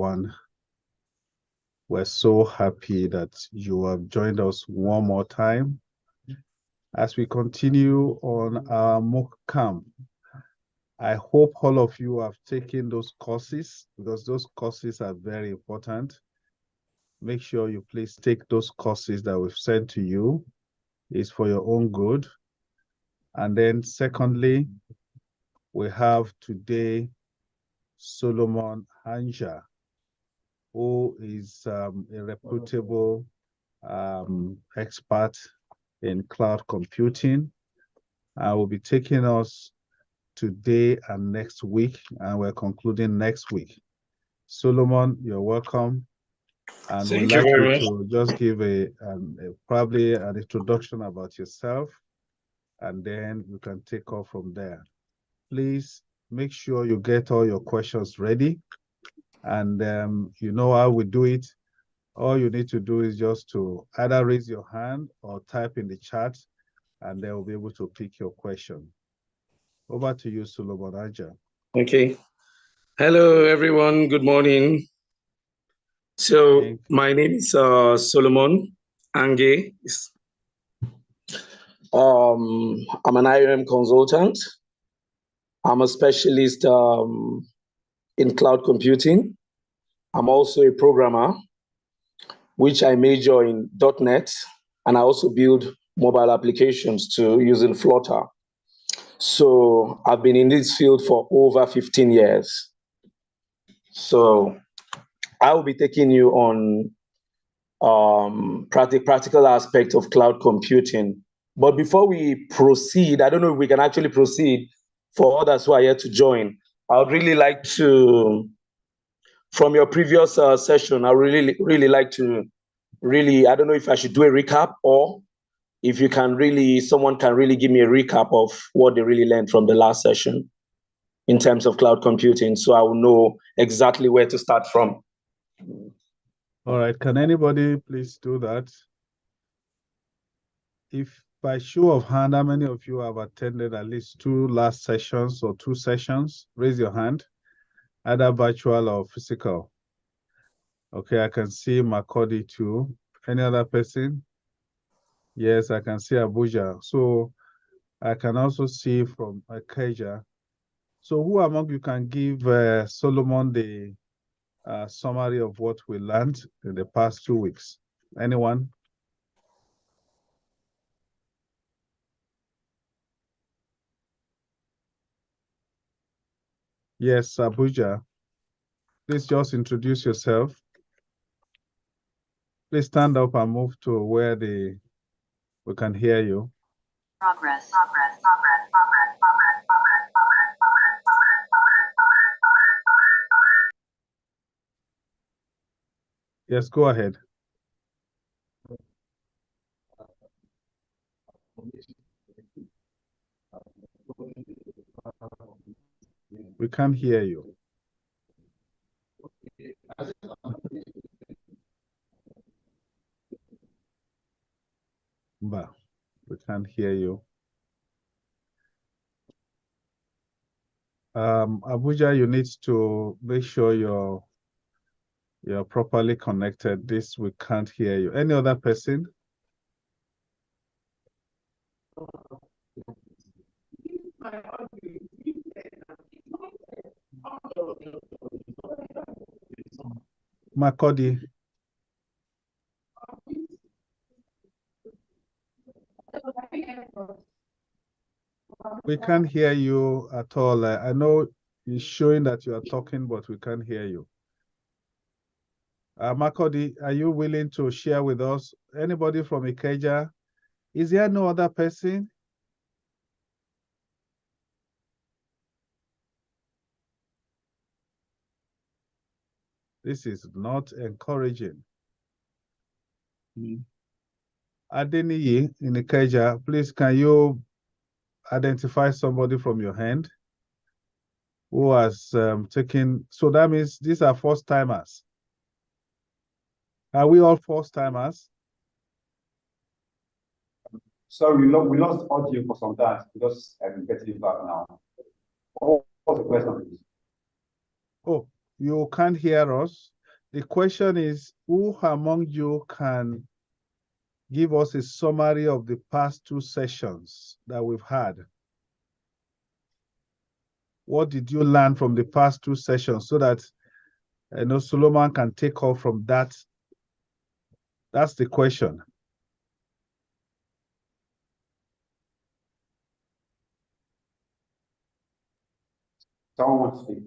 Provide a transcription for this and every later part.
everyone. We're so happy that you have joined us one more time as we continue on our MOOC camp. I hope all of you have taken those courses because those courses are very important. Make sure you please take those courses that we've sent to you. It's for your own good. And then secondly, we have today Solomon Hanja, who is a reputable expert in cloud computing. I will be taking us today and next week, and we're concluding next week. Solomon, you're welcome. And we'd like you to just give probably an introduction about yourself, and then you can take off from there. Please make sure you get all your questions ready. And you know how we do it. All you need to do is just to either raise your hand or type in the chat, and they will be able to pick your question. Over to you, Solomon Hanja. Okay. Hello, everyone. Good morning. So my name is Solomon Ange. I'm an IOM consultant. I'm a specialist in cloud computing. I'm also a programmer, which I major in .NET, and I also build mobile applications too using Flutter. So I've been in this field for over 15 years. So I will be taking you on practical aspect of cloud computing. But before we proceed, I don't know if we can actually proceed for others who are here to join. I would really like to, from your previous session, I really like to I don't know if I should do a recap, or if you can someone can really give me a recap of what they really learned from the last session in terms of cloud computing, so I will know exactly where to start from. All right, can anybody please do that? If by show of hand, how many of you have attended at least 2 last sessions or 2 sessions? Raise your hand, either virtual or physical. Okay, I can see Makodi too. Any other person? Yes, I can see Abuja. So I can also see from Akeja. So who among you can give Solomon the summary of what we learned in the past 2 weeks? Anyone? Yes, Abuja. Please just introduce yourself. Please stand up and move to where we can hear you. Progress. Yes, go ahead. We can't hear you. Bah, we can't hear you. Abuja, you need to make sure you're properly connected. This, we can't hear you. Any other person? Makodi. We can't hear you at all. I know it's showing that you are talking, but we can't hear you. Makodi, are you willing to share with us? Anybody from Ikeja? Is there no other person? This is not encouraging. Adeniyi in Ikeja, please, can you identify somebody from your hand who has taken, so that means these are first-timers. Are we all first-timers? Sorry, we lost audio for some time because I'm getting it back now. What's the question, please? Oh, you can't hear us. The question is, who among you can give us a summary of the past 2 sessions that we've had? What did you learn from the past 2 sessions so that Solomon can take off from that? That's the question. Someone wants to speak.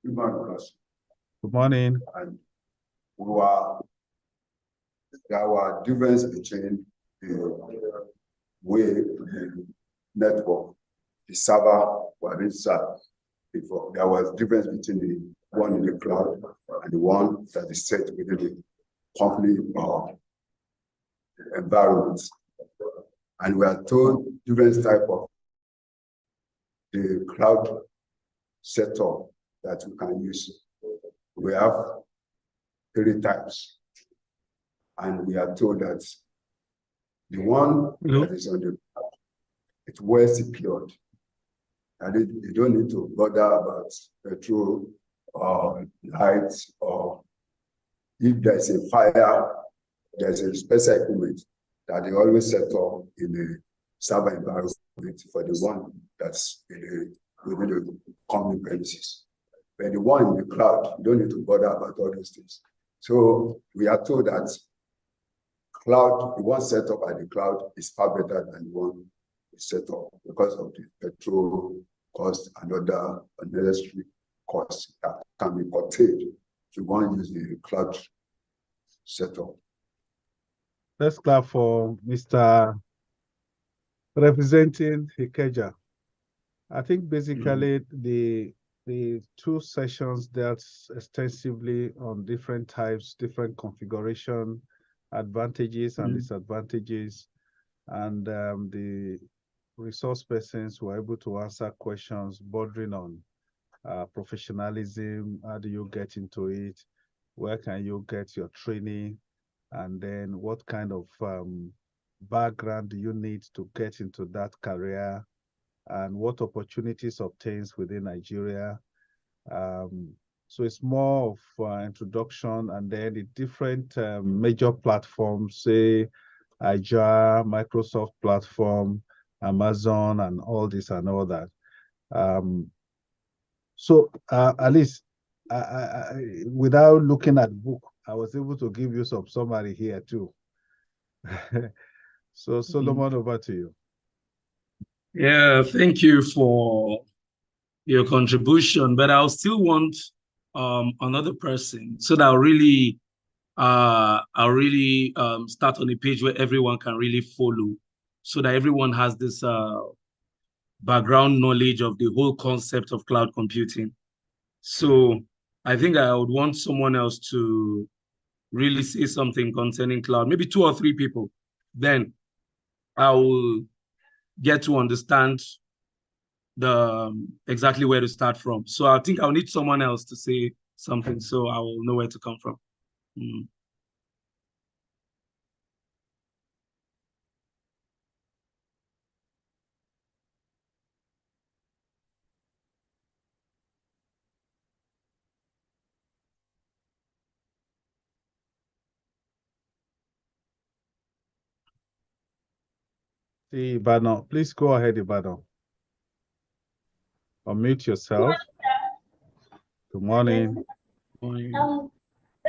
Good morning, Ross. Good morning. And there were difference between the way the network, the server were registered before. There was difference between the one in the cloud and the one that is set within the company or environment. And we are told different type of the cloud setup that we can use. We have 3 types. And we are told that the one that is on the cloud, it's well secured. And you don't need to bother about petrol or lights, or if there's a fire, there's a special equipment that they always set up in the server environment for the one that's within the company premises. But the one in the cloud, you don't need to bother about all those things. So we are told that cloud, the one set up at the cloud is far better than the one set up because of the petrol cost and other unnecessary costs that can be curtailed if you want to use the cloud setup. Let's clap for Mr. representing Ikeja. I think basically the 2 sessions dealt extensively on different types, different configuration, advantages and disadvantages, and the resource persons were able to answer questions bordering on professionalism. How do you get into it? Where can you get your training? And then what kind of background do you need to get into that career? And what opportunities obtains within Nigeria? So it's more of introduction, and then the different major platforms, say Azure, Microsoft platform, Amazon, and all this and all that. So at least without looking at book, I was able to give you some summary here too. So Solomon, over to you. Yeah, thank you for your contribution, but I'll still want another person so that I'll really start on a page where everyone can really follow, so that everyone has this background knowledge of the whole concept of cloud computing. So I think I would want someone else to really say something concerning cloud, maybe 2 or 3 people. Then I will get to understand exactly where to start from. So I think I'll need someone else to say something, so I will know where to come from. Ibadan, please go ahead, Ibadan. Unmute yourself. Good morning. The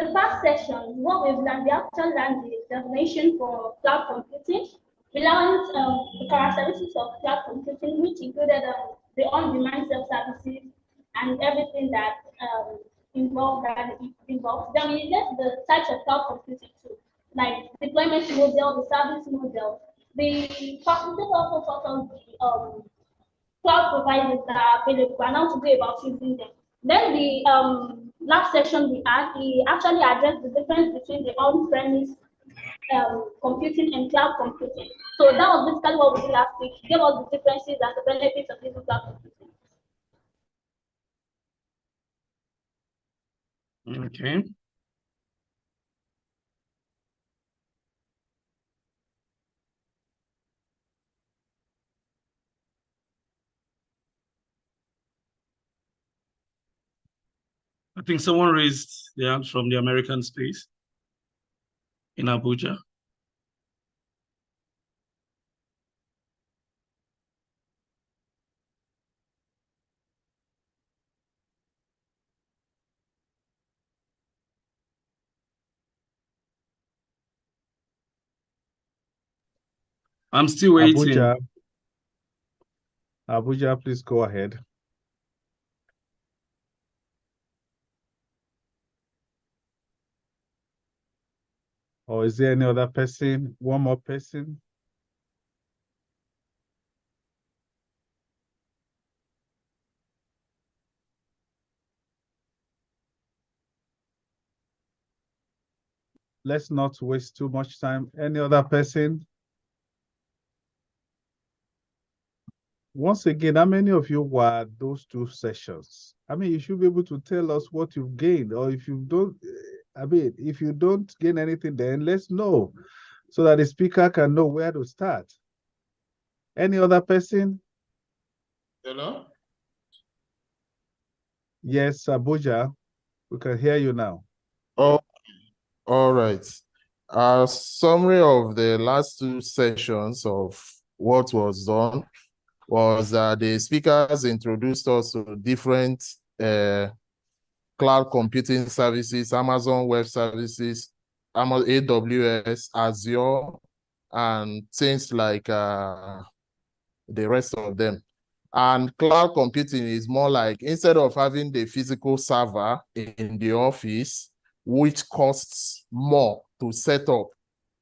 first session, what we've learned, we actually learned the definition for cloud computing. We learned the characteristics of cloud computing, which included the on-demand self-services and everything that involved. Then we learned the types of cloud computing too, like deployment model, the service model. The facilitator also taught us the cloud providers that are available and how to go about using them. Then the last session we actually addressed the difference between the on-premise computing and cloud computing. So that was basically what we did last week. Gave us the differences and the benefits of using cloud computing. Okay. think someone raised their hand from the American space in Abuja. I'm still waiting. Abuja, please go ahead. Or is there any other person? One more person? Let's not waste too much time. Any other person? Once again, how many of you were those 2 sessions? I mean, you should be able to tell us what you've gained, or if you don't, I mean, if you don't gain anything, then let's know so that the speaker can know where to start. Any other person? Hello? Yes, Abuja, we can hear you now. Oh, all right. A summary of the last 2 sessions of what was done was that the speakers introduced us to different cloud computing services, Amazon Web Services, AWS, Azure, and things like the rest of them. And cloud computing is more like, instead of having the physical server in the office, which costs more to set up,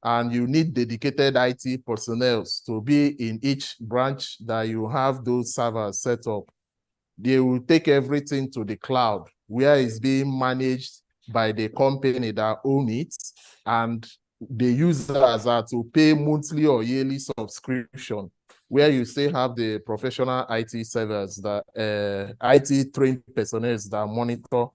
and you need dedicated IT personnel to be in each branch that you have those servers set up, they will take everything to the cloud, where it's being managed by the company that owns it, and the users are to pay monthly or yearly subscription, where you still have the professional IT servers, that IT trained personnel that monitor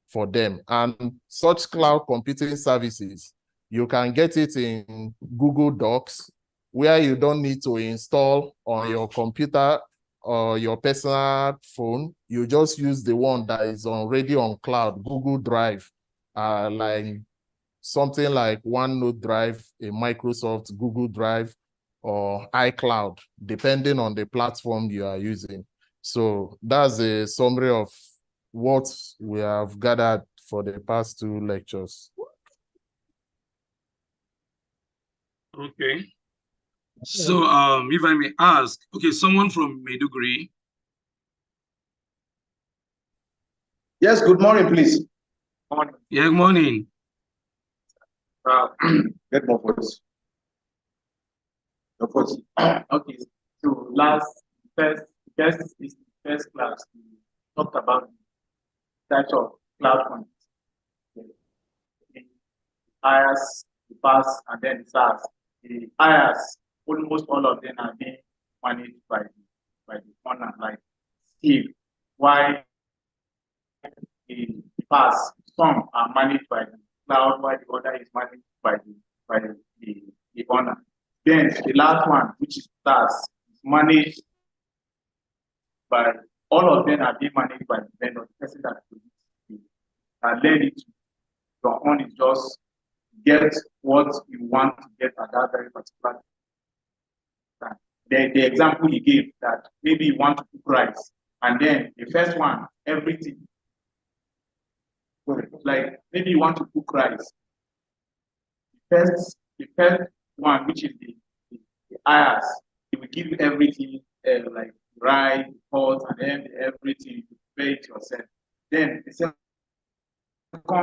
for them. And such cloud computing services, you can get it in Google Docs, where you don't need to install on your computer or your personal phone. You just use the one that is already on cloud, Google Drive, like something like OneNote Drive, a Microsoft Google Drive, or iCloud, depending on the platform you are using. So that's a summary of what we have gathered for the past 2 lectures. Okay. So if I may ask, okay, someone from Maiduguri. Yes, good morning, please. Morning. Yeah, good morning. Get more voice. Your voice. Okay, so first class, we talked about types of cloud computing. The IaaS, the PaaS, and then the SaaS. The IaaS, almost all of them are being managed by the owner, like Steve. Why the PaaS, some are managed by the cloud, while the other is managed by the owner. Then the last one, which is SaaS, is managed by, all of them are being managed by the vendor, the person that led it to. Your own is just get what you want to get at that very particular time. The example he gave, that maybe you want to cook rice, and then the first one, everything. Like maybe you want to cook rice. The first one, which is the IaaS, it will give you everything, like rice, pot, and then everything, you prepare it yourself. Then the second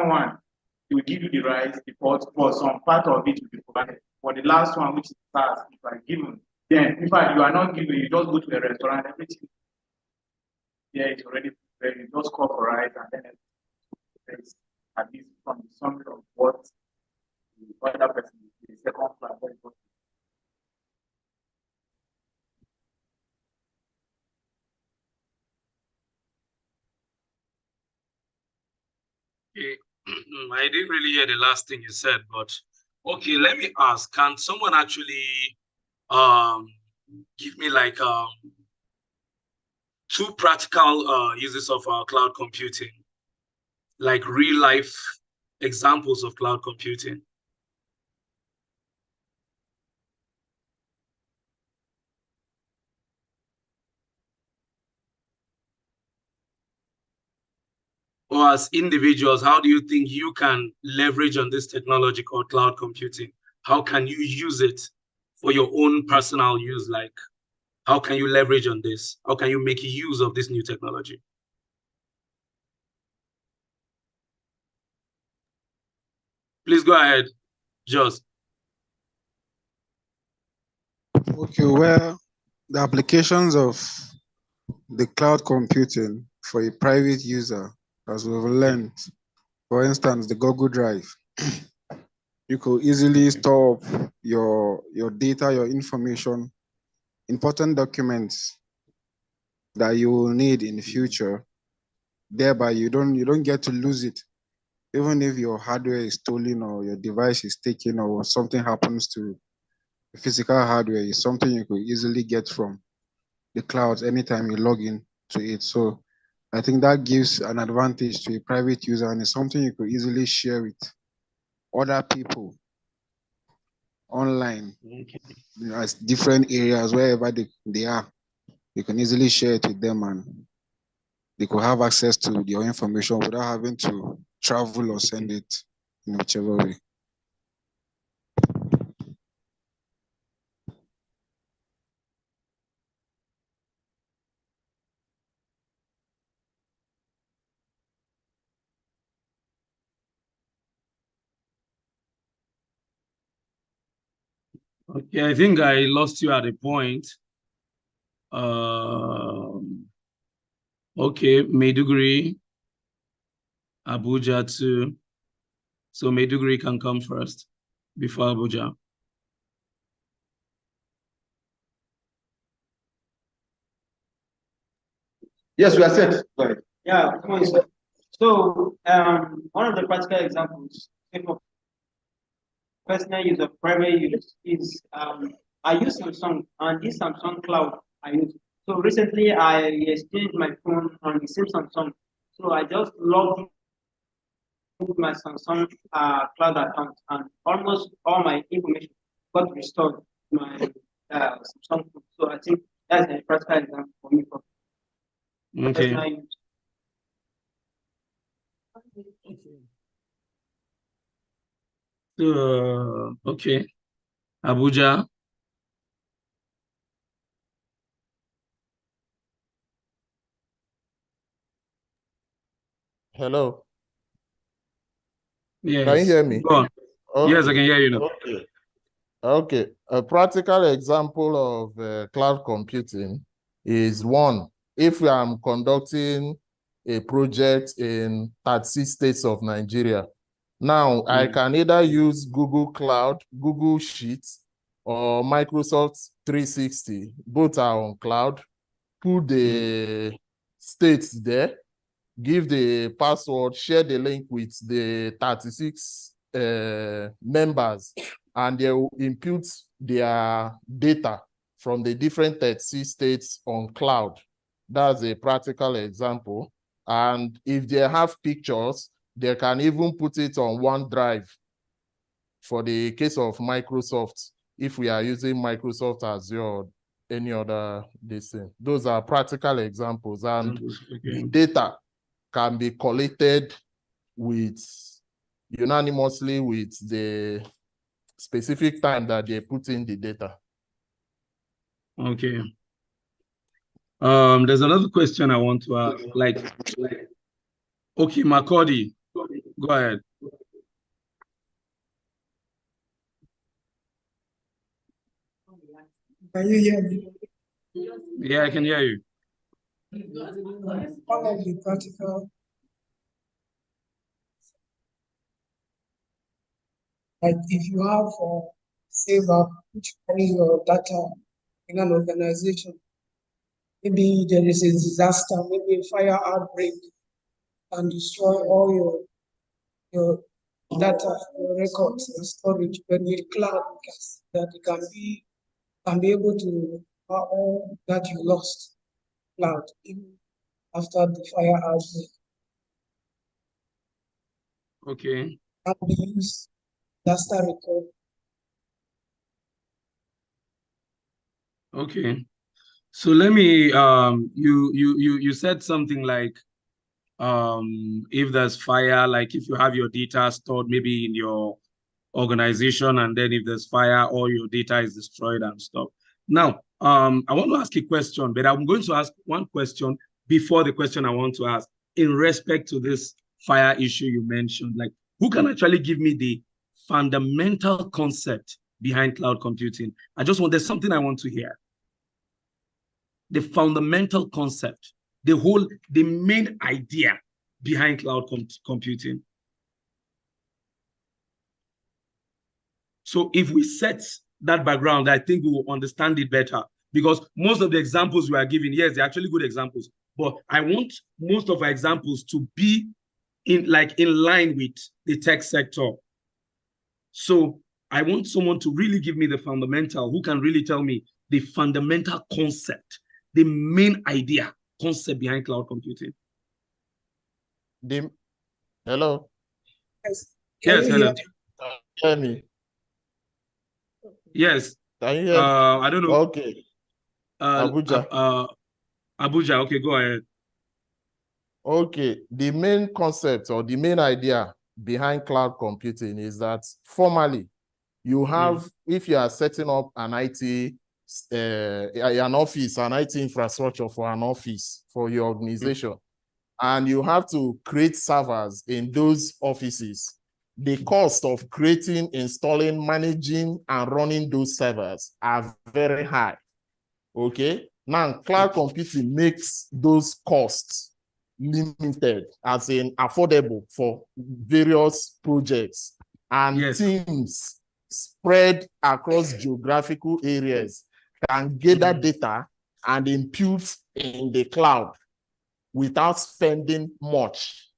one, it will give you the rice, the pot, for some part of it will be provided. For the last one, which is SaaS, if you are given, then if you are not given, you just go to the restaurant, everything there is already prepared. You just call for rice, and then it's at least from the summary of what the other person, the second plan. Okay. I didn't really hear the last thing you said, but okay, let me ask, can someone actually give me like 2 practical uses of cloud computing? like real life examples of cloud computing? Or as individuals, how do you think you can leverage on this technology called cloud computing? How can you use it for your own personal use? Like, how can you leverage on this? How can you make use of this new technology? Please go ahead, Jos. Okay, well, the applications of the cloud computing for a private user, as we've learned, for instance, the Google Drive, you could easily store up your data, your information, important documents that you will need in the future. Thereby, you don't get to lose it. Even if your hardware is stolen or your device is taken or something happens to the physical hardware, is something you could easily get from the clouds anytime you log in to it. So I think that gives an advantage to a private user, and it's something you could easily share with other people online, as different areas, wherever they are. You can easily share it with them, and they could have access to your information without having to travel or send it in whichever way. Okay, I think I lost you at a point. Okay, Maiduguri, Abuja too. So Maiduguri can come first before Abuja. Yes, we are set. Yeah, so one of the practical examples for personal use of private use is I use Samsung, and this Samsung cloud I use. So recently I exchanged my phone on the same Samsung. So I just logged into my Samsung cloud account, and almost all my information got restored to my Samsung phone. So I think that's a practical example for me for personal use. Okay, Abuja. Hello. Yes. Can you hear me? Go on. Okay. Yes, I can hear you now. Okay. Okay. A practical example of cloud computing is one, if I'm conducting a project in 36 states of Nigeria. Now, I can either use Google Cloud, Google Sheets, or Microsoft 360. Both are on cloud. Put the states there, give the password, share the link with the 36 members, and they will input their data from the different 36 states on cloud. That's a practical example. And if they have pictures, they can even put it on OneDrive. For the case of Microsoft, if we are using Microsoft Azure or any other thing. Those are practical examples. And the data can be collected unanimously with the specific time that they put in the data. Okay. There's another question I want to ask. Okay, Makodi, go ahead. Can you hear me? Yeah, I can hear you. One of the practical, like if you have a save up which carry your data in an organization, maybe there is a disaster, maybe a fire outbreak, and destroy all your data, your records, your storage. But with cloud, that it can be able to all that you lost cloud even after the fire outbreak. Okay. And we use disaster recovery. Okay. So let me you said something like if there's fire, like if you have your data stored maybe in your organization, and then if there's fire, all your data is destroyed and stuff. Now, I want to ask a question, but I'm going to ask one question before the question I want to ask in respect to this fire issue you mentioned. Like, who can actually give me the fundamental concept behind cloud computing? There's something I want to hear. The fundamental concept, the main idea behind cloud computing. So if we set that background, I think we will understand it better, because most of the examples we are giving, yes, they're actually good examples, but I want most of our examples to be in line with the tech sector. So I want someone to really give me the fundamental, who can really tell me the fundamental concept, the main idea, concept behind cloud computing. Hello? Yes. Yes, hello. Hear me? Yes. Can you hear me? I don't know. Okay. Abuja. Abuja, okay, go ahead. Okay, the main concept or the main idea behind cloud computing is that formally, you have, if you are setting up an IT, an office, an IT infrastructure for an office for your organization, and you have to create servers in those offices, the cost of creating, installing, managing, and running those servers are very high. Okay, now cloud computing makes those costs limited, as in affordable for various projects and teams spread across geographical areas can gather data and impute in the cloud without spending much.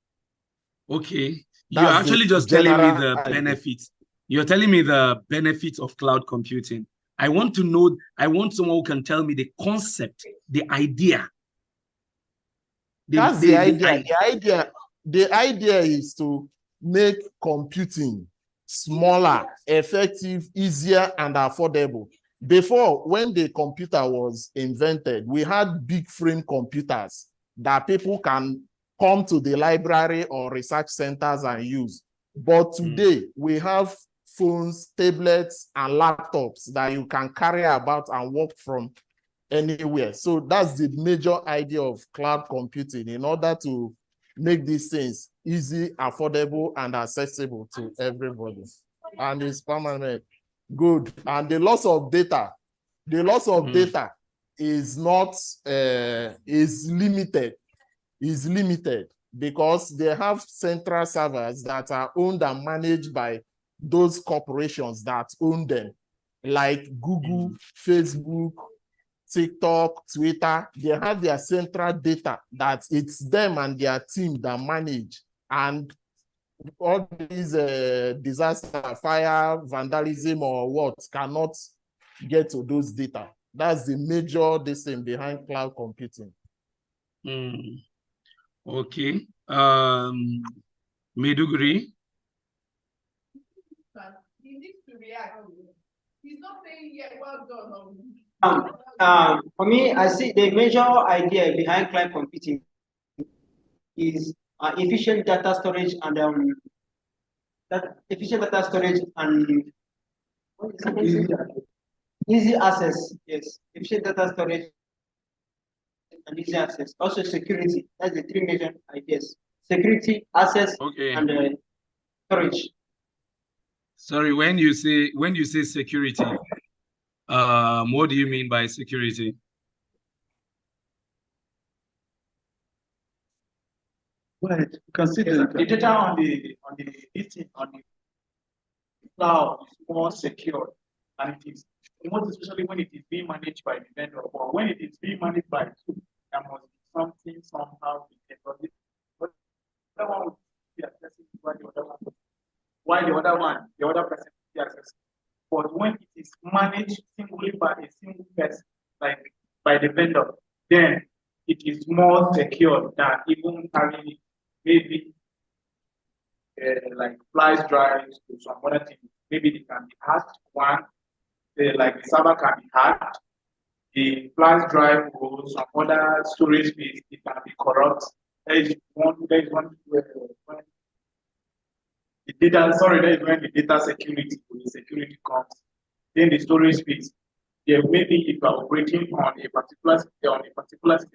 Okay, you're actually just telling me the benefits. You're telling me the benefits of cloud computing. I want someone who can tell me the concept, the idea. That's the idea. The idea is to make computing smaller, effective, easier, and affordable. Before, when the computer was invented, we had big frame computers that people can come to the library or research centers and use. But today, we have phones, tablets, and laptops that you can carry about and work from anywhere. So that's the major idea of cloud computing, in order to make these things easy, affordable, and accessible to everybody. And it's permanent. Good. And the loss of data is not is limited because they have central servers that are owned and managed by those corporations that own them, like Google, Facebook, TikTok, Twitter. They have their central data that it's them and their team that manage, and all these disaster, fire, vandalism, or what cannot get to those data. That's the major thing behind cloud computing. Okay. Meduguri. He needs to react. He's not saying, yeah, well done. For me, I see the major idea behind cloud computing is efficient data storage and easy access. Yes, efficient data storage and easy access. Also security. That's the three major ideas: security, access, and storage. Sorry, when you say security, what do you mean by security? Well, consider the data on the cloud is more secure, and it is most especially when it is being managed by the vendor, or when it is being managed by two, there must be something somehow. But the one will be accessing while the other person will be accessing. But when it is managed singly by a single person, like by the vendor, then it is more secure than even having it maybe like flash drives to some other things. Maybe they can be hacked. One, like the server can be hacked. The flash drive or some other storage space, it can be corrupt. There is one where when the data, sorry, there is when the data security, when the security comes, then the storage space. Yeah, maybe if you are operating on a particular system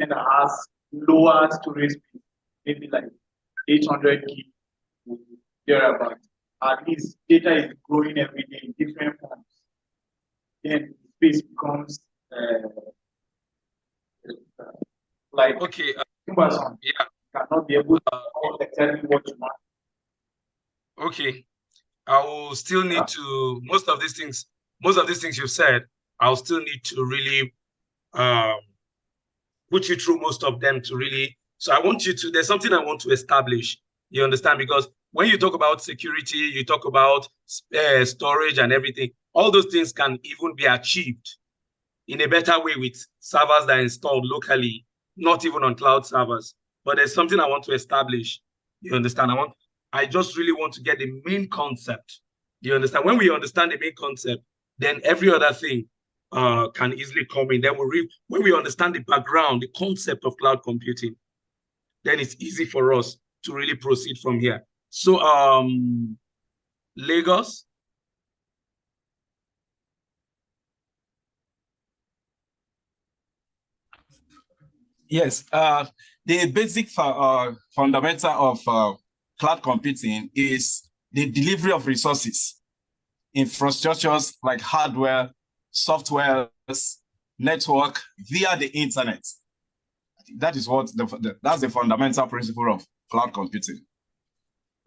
that has lower storage space, maybe like 800 gig, thereabout. At least data is growing every day in different forms. Then space becomes like Okay. yeah, cannot be able to exactly what you want. Okay. I will still need to most of these things you've said, I'll still need to really put you through most of them to really. So I want you to, there's something I want to establish. You understand? Because when you talk about security, you talk about storage and everything, all those things can even be achieved in a better way with servers that are installed locally, not even on cloud servers. But there's something I want to establish. You understand? I just really want to get the main concept. You understand? When we understand the main concept, then every other thing can easily come in. Then when we understand the background, the concept of cloud computing, then it's easy for us to really proceed from here. So, Lagos. Yes, the basic fundamental of cloud computing is the delivery of resources, infrastructures like hardware, software, network via the internet. That is what that's the fundamental principle of cloud computing.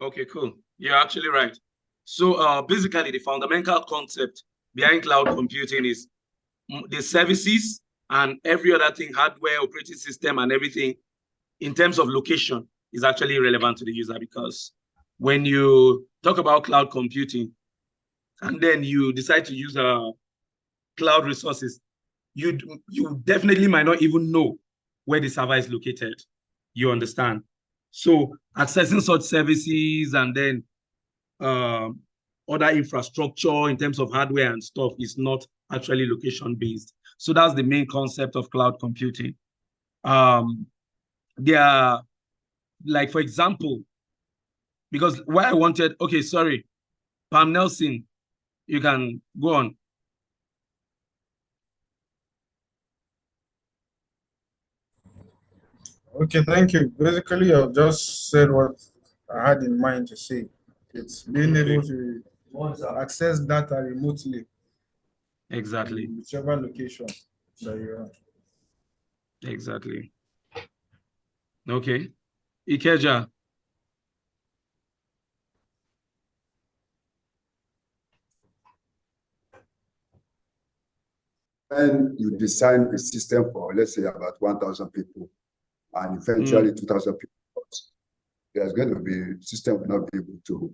Okay, cool. You're actually right. So basically, the fundamental concept behind cloud computing is the services and every other thing, hardware, operating system, and everything in terms of location is actually relevant to the user, because when you talk about cloud computing and then you decide to use cloud resources, you definitely might not even know where the server is located. You understand? So accessing such services and then other infrastructure in terms of hardware and stuff is not actually location based. So that's the main concept of cloud computing. There are, like, for example, because why I wanted, okay, sorry, Pam Nelson, you can go on. Okay, thank you. Basically, I've just said what I had in mind to say. It's being able to access data remotely. Exactly. Whichever location that you're on. Exactly. Okay. Ikeja. When you design a system for, let's say, about 1,000 people, and eventually 2,000 people, there's going to be system will not be able to.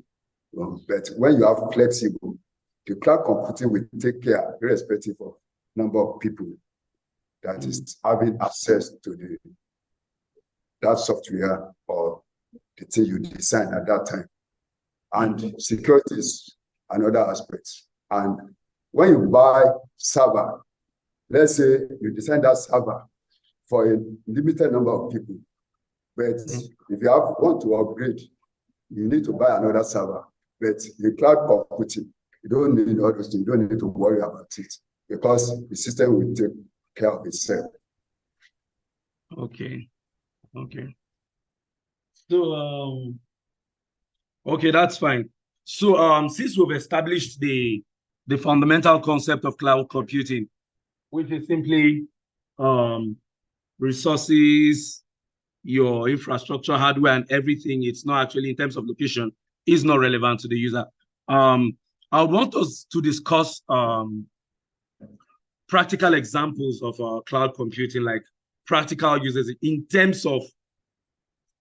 But when you have flexible, the cloud computing will take care, irrespective of number of people that is having access to that software or the thing you design at that time. And security is another aspect. And when you buy server, let's say you design that server for a limited number of people, but if you want to upgrade, you need to buy another server. But the cloud computing, you don't need all those things. You don't need to worry about it because the system will take care of itself. Okay. Okay. So, okay, that's fine. So, since we've established the fundamental concept of cloud computing, which is simply resources, your infrastructure, hardware, and everything, it's not actually in terms of location, is not relevant to the user. I want us to discuss practical examples of cloud computing, like practical uses in terms of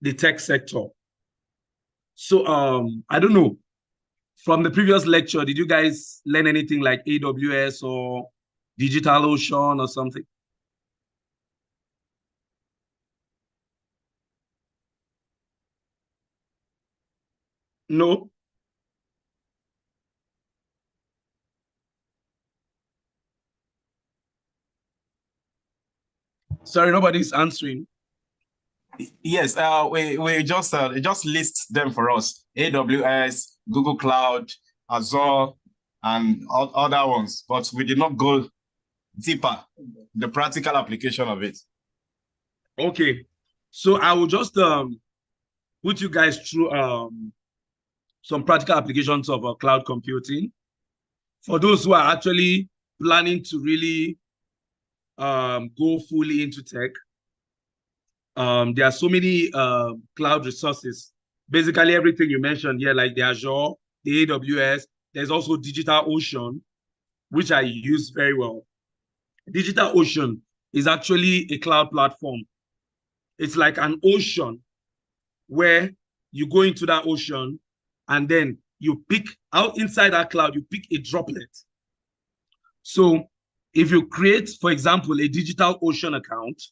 the tech sector. So I don't know, from the previous lecture, did you guys learn anything like AWS or DigitalOcean or something? No. Sorry, nobody's answering. Yes, we just list them for us: AWS, Google Cloud, Azure, and other ones. But we did not go deeper the practical application of it. Okay, so I will just put you guys through some practical applications of cloud computing. For those who are actually planning to really go fully into tech, there are so many cloud resources. Basically, everything you mentioned here, like the Azure, the AWS, there's also DigitalOcean, which I use very well. DigitalOcean is actually a cloud platform. It's like an ocean where you go into that ocean and then you pick out inside that cloud, you pick a droplet. So if you create, for example, a DigitalOcean account,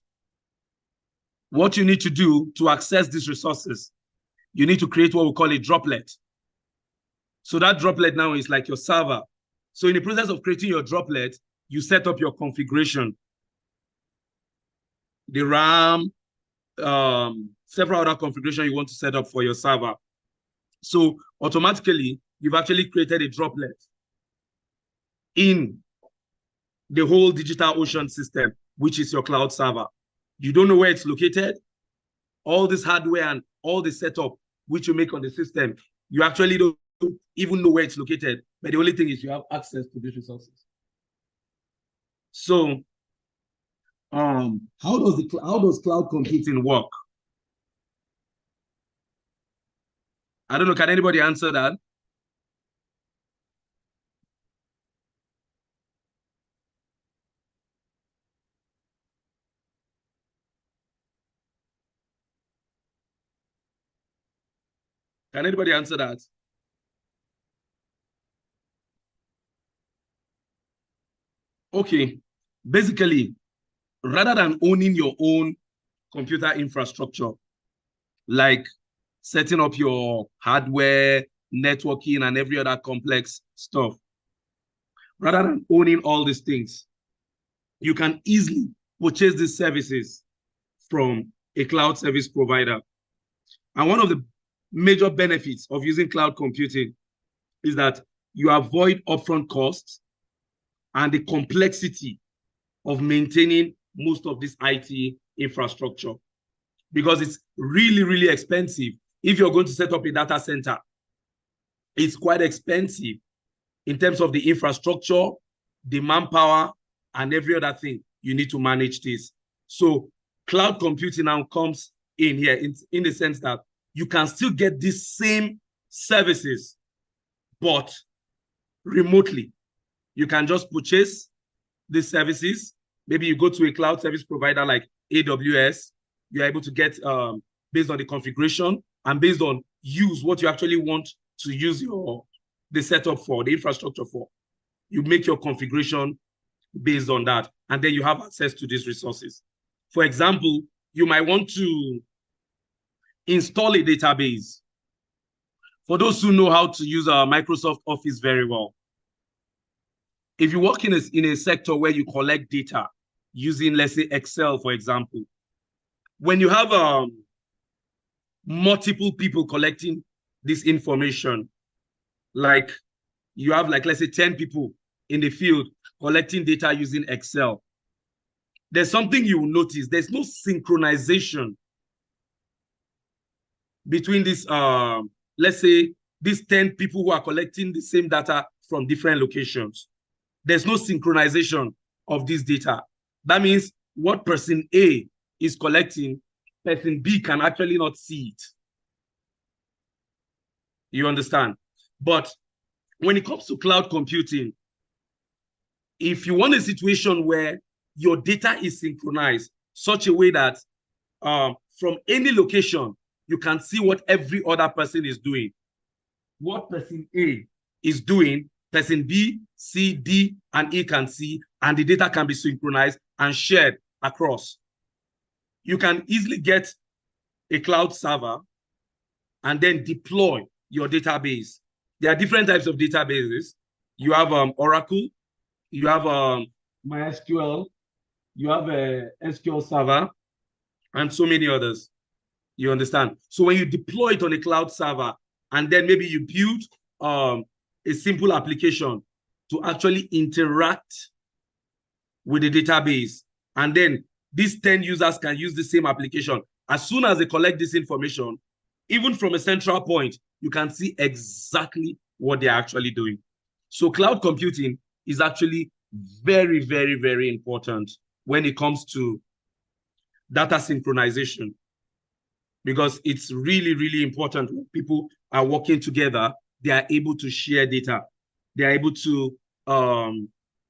what you need to do to access these resources, you need to create what we call a droplet. So that droplet now is like your server. So in the process of creating your droplet, you set up your configuration, the RAM, several other configurations you want to set up for your server. So automatically, you've actually created a droplet in the whole DigitalOcean system, which is your cloud server. You don't know where it's located. All this hardware and all the setup which you make on the system, you actually don't even know where it's located. But the only thing is you have access to these resources. So how does cloud computing work? I don't know. Can anybody answer that? Can anybody answer that? Okay. Basically, rather than owning your own computer infrastructure, like setting up your hardware, networking, and every other complex stuff, rather than owning all these things, you can easily purchase these services from a cloud service provider. And one of the major benefits of using cloud computing is that you avoid upfront costs and the complexity of maintaining most of this IT infrastructure, because it's really, really expensive. If you're going to set up a data center, it's quite expensive in terms of the infrastructure, the manpower, and every other thing you need to manage this. So cloud computing now comes in here in the sense that you can still get these same services, but remotely. You can just purchase these services. Maybe you go to a cloud service provider like AWS, you're able to get based on the configuration and based on what you actually want to use the setup for, the infrastructure for. You make your configuration based on that, and then you have access to these resources. For example, you might want to install a database. For those who know how to use Microsoft Office very well, if you work in a sector where you collect data using, let's say, Excel, for example, when you have multiple people collecting this information, like you have, like, let's say 10 people in the field collecting data using Excel, there's something you will notice. There's no synchronization between this, let's say, these 10 people who are collecting the same data from different locations. There's no synchronization of this data. That means what person A is collecting, person B can actually not see it. You understand? But when it comes to cloud computing, if you want a situation where your data is synchronized such a way that from any location, you can see what every other person is doing. What person A is doing, person B, C, D, and E can see, and the data can be synchronized and shared across. You can easily get a cloud server and then deploy your database. There are different types of databases. You have Oracle, you have MySQL, you have a SQL Server, and so many others. You understand? So when you deploy it on a cloud server, and then maybe you build a simple application to actually interact with the database, and then these 10 users can use the same application. As soon as they collect this information, even from a central point, you can see exactly what they're actually doing. So cloud computing is actually very, very, very important when it comes to data synchronization, because it's really, really important when people are working together, they are able to share data. They are able to,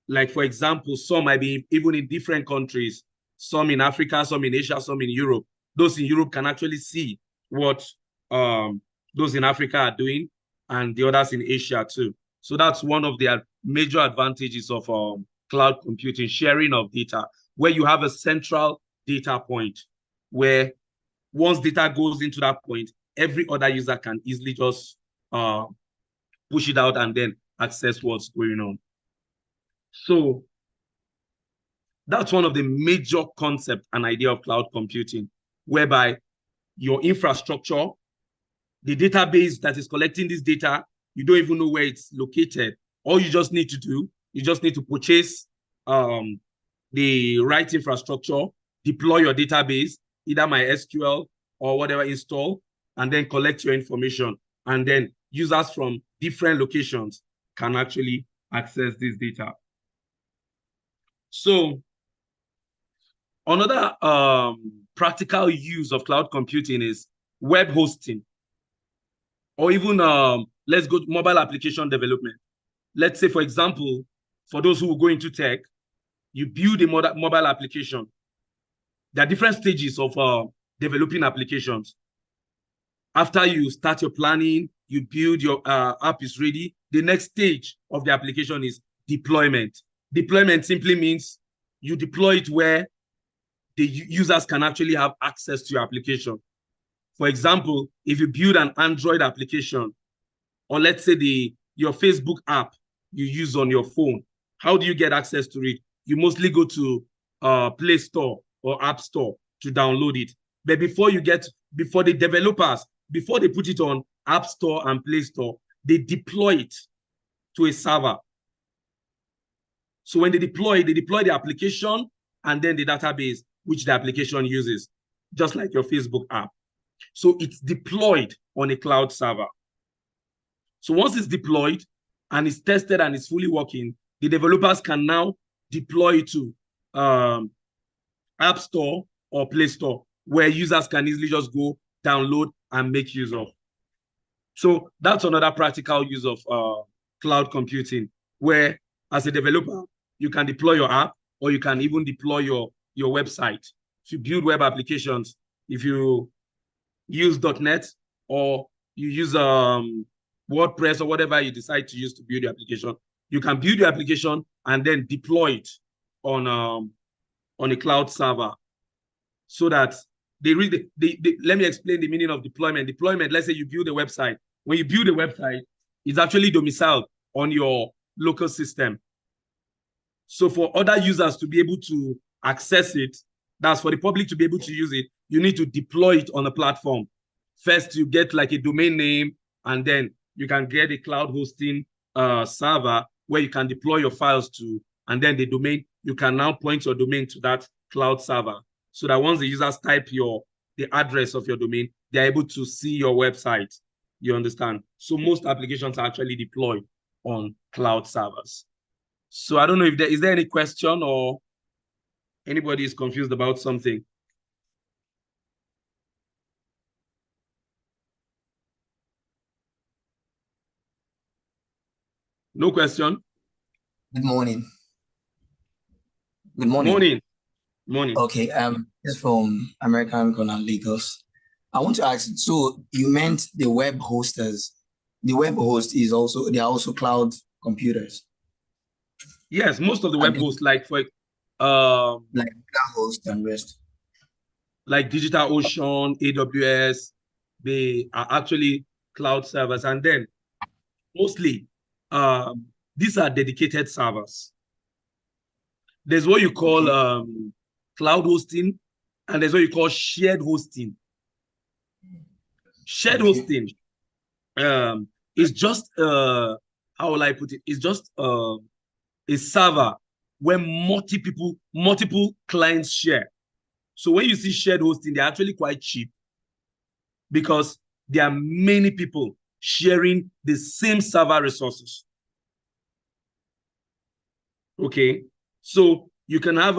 like, for example, some might be even in different countries, some in Africa, some in Asia, some in Europe. Those in Europe can actually see what those in Africa are doing, and the others in Asia too. So that's one of the major advantages of cloud computing, sharing of data, where you have a central data point where once data goes into that point, every other user can easily just push it out and then access what's going on. So that's one of the major concept and idea of cloud computing, whereby your infrastructure, the database that is collecting this data, you don't even know where it's located. All you just need to do, you just need to purchase the right infrastructure, deploy your database, either MySQL or whatever, install, and then collect your information. And then users from different locations can actually access this data. So another practical use of cloud computing is web hosting, or even let's go to mobile application development. Let's say, for example, for those who go into tech, you build a mobile application. There are different stages of developing applications. After you start your planning, you build your app is ready. The next stage of the application is deployment. Deployment simply means you deploy it where the users can actually have access to your application. For example, if you build an Android application, or let's say your Facebook app you use on your phone, how do you get access to it? You mostly go to Play Store or App Store to download it. But before the developers, before they put it on App Store and Play Store, they deploy it to a server. So when they deploy the application and then the database which the application uses, just like your Facebook app. So it's deployed on a cloud server. So once it's deployed and it's tested and it's fully working, the developers can now deploy it to App Store or Play Store, where users can easily just go download and make use of. So that's another practical use of cloud computing, where as a developer, you can deploy your app, or you can even deploy your website. If you build web applications, if you use .NET or you use WordPress or whatever you decide to use to build your application, you can build your application and then deploy it on a cloud server, so that let me explain the meaning of deployment. Deployment, let's say you build a website. When you build a website, it's actually domiciled on your local system. So for other users to be able to access it, that's for the public to be able to use it, you need to deploy it on a platform. First, you get like a domain name, and then you can get a cloud hosting server where you can deploy your files to, and then the domain, you can now point your domain to that cloud server, so that once the users type the address of your domain, they're able to see your website. You understand? So most applications are actually deployed on cloud servers. So I don't know if is there any question or anybody is confused about something? No question? Good morning. Good morning. Morning. Morning. Okay, this is from American Corner, Lagos. I want to ask, so you meant the web hosters. The web host they are also cloud computers. Yes, most of the web hosts, like like host and rest. Like DigitalOcean, AWS, they are actually cloud servers. And then mostly, these are dedicated servers. There's what you call cloud hosting, and there's what you call shared hosting. Shared hosting is just, how will I put it? It's just a server where multiple clients share. So when you see shared hosting, they're actually quite cheap because there are many people sharing the same server resources. Okay, so you can have,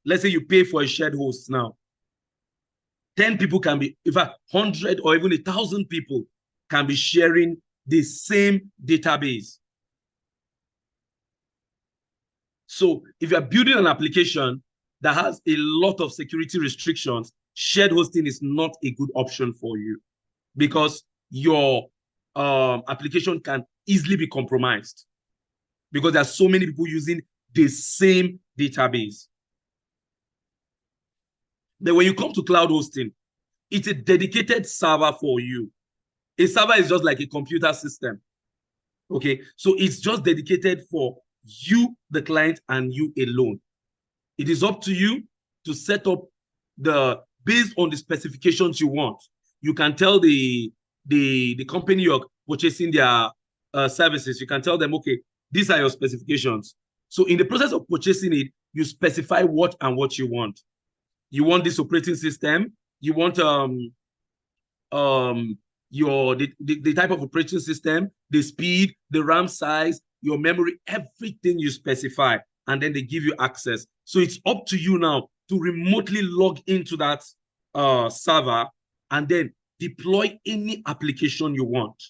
let's say you pay for a shared host now. 10 people can be, in fact, 100 or even 1,000 people can be sharing the same database. So if you're building an application that has a lot of security restrictions, shared hosting is not a good option for you because your application can easily be compromised because there are so many people using the same database. Then when you come to cloud hosting, it's a dedicated server for you. A server is just like a computer system. Okay, so it's just dedicated for you, the client, and you alone. It is up to you to set up based on the specifications you want. You can tell the company you're purchasing their services, you can tell them, okay, these are your specifications. So in the process of purchasing it, you specify what you want. You want this operating system, you want the type of operating system, the speed, the RAM size, your memory, everything you specify, and then they give you access. So it's up to you now to remotely log into that server and then deploy any application you want.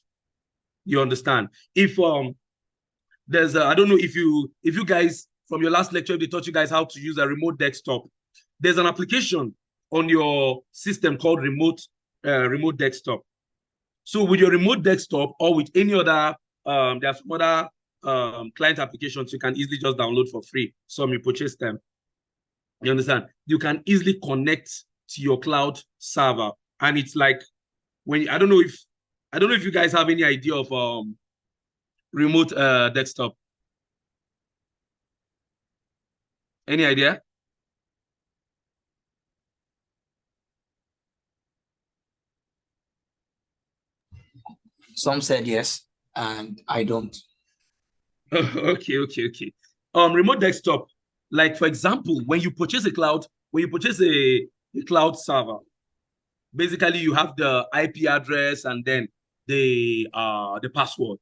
You understand? If there's I don't know if you guys from your last lecture, they taught you guys how to use a remote desktop. There's an application on your system called remote desktop. So with your remote desktop or with any other, there are some other client applications you can easily just download for free. Some you purchase them. You understand? You can easily connect to your cloud server, and it's like when I don't know if you guys have any idea of remote desktop. Any idea? Some said yes, and I don't. Okay. Remote desktop, like for example, when you purchase a cloud server, basically you have the IP address and then the password.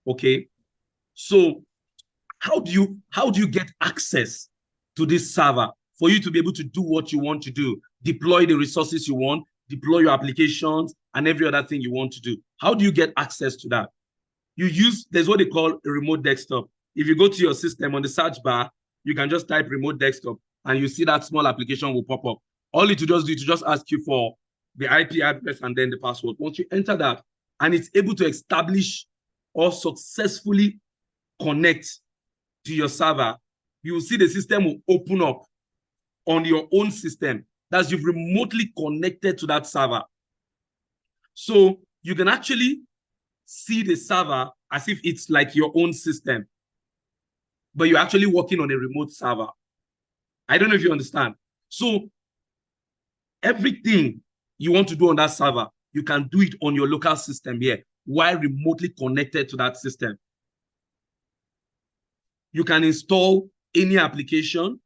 Okay, so how do you get access to this server for you to be able to do what you want to do, deploy the resources you want, deploy your applications and every other thing you want to do? How do you get access to that? There's what they call a remote desktop. If you go to your system on the search bar, you can just type remote desktop and you see that small application will pop up. All it will just ask you for the IP address and then the password. Once you enter that and it's able to establish or successfully connect to your server, you will see the system will open up on your own system. That's you've remotely connected to that server. So you can actually see the server as if it's like your own system, but you're actually working on a remote server. I don't know if you understand. So everything you want to do on that server, you can do it on your local system here while remotely connected to that system. You can install any application.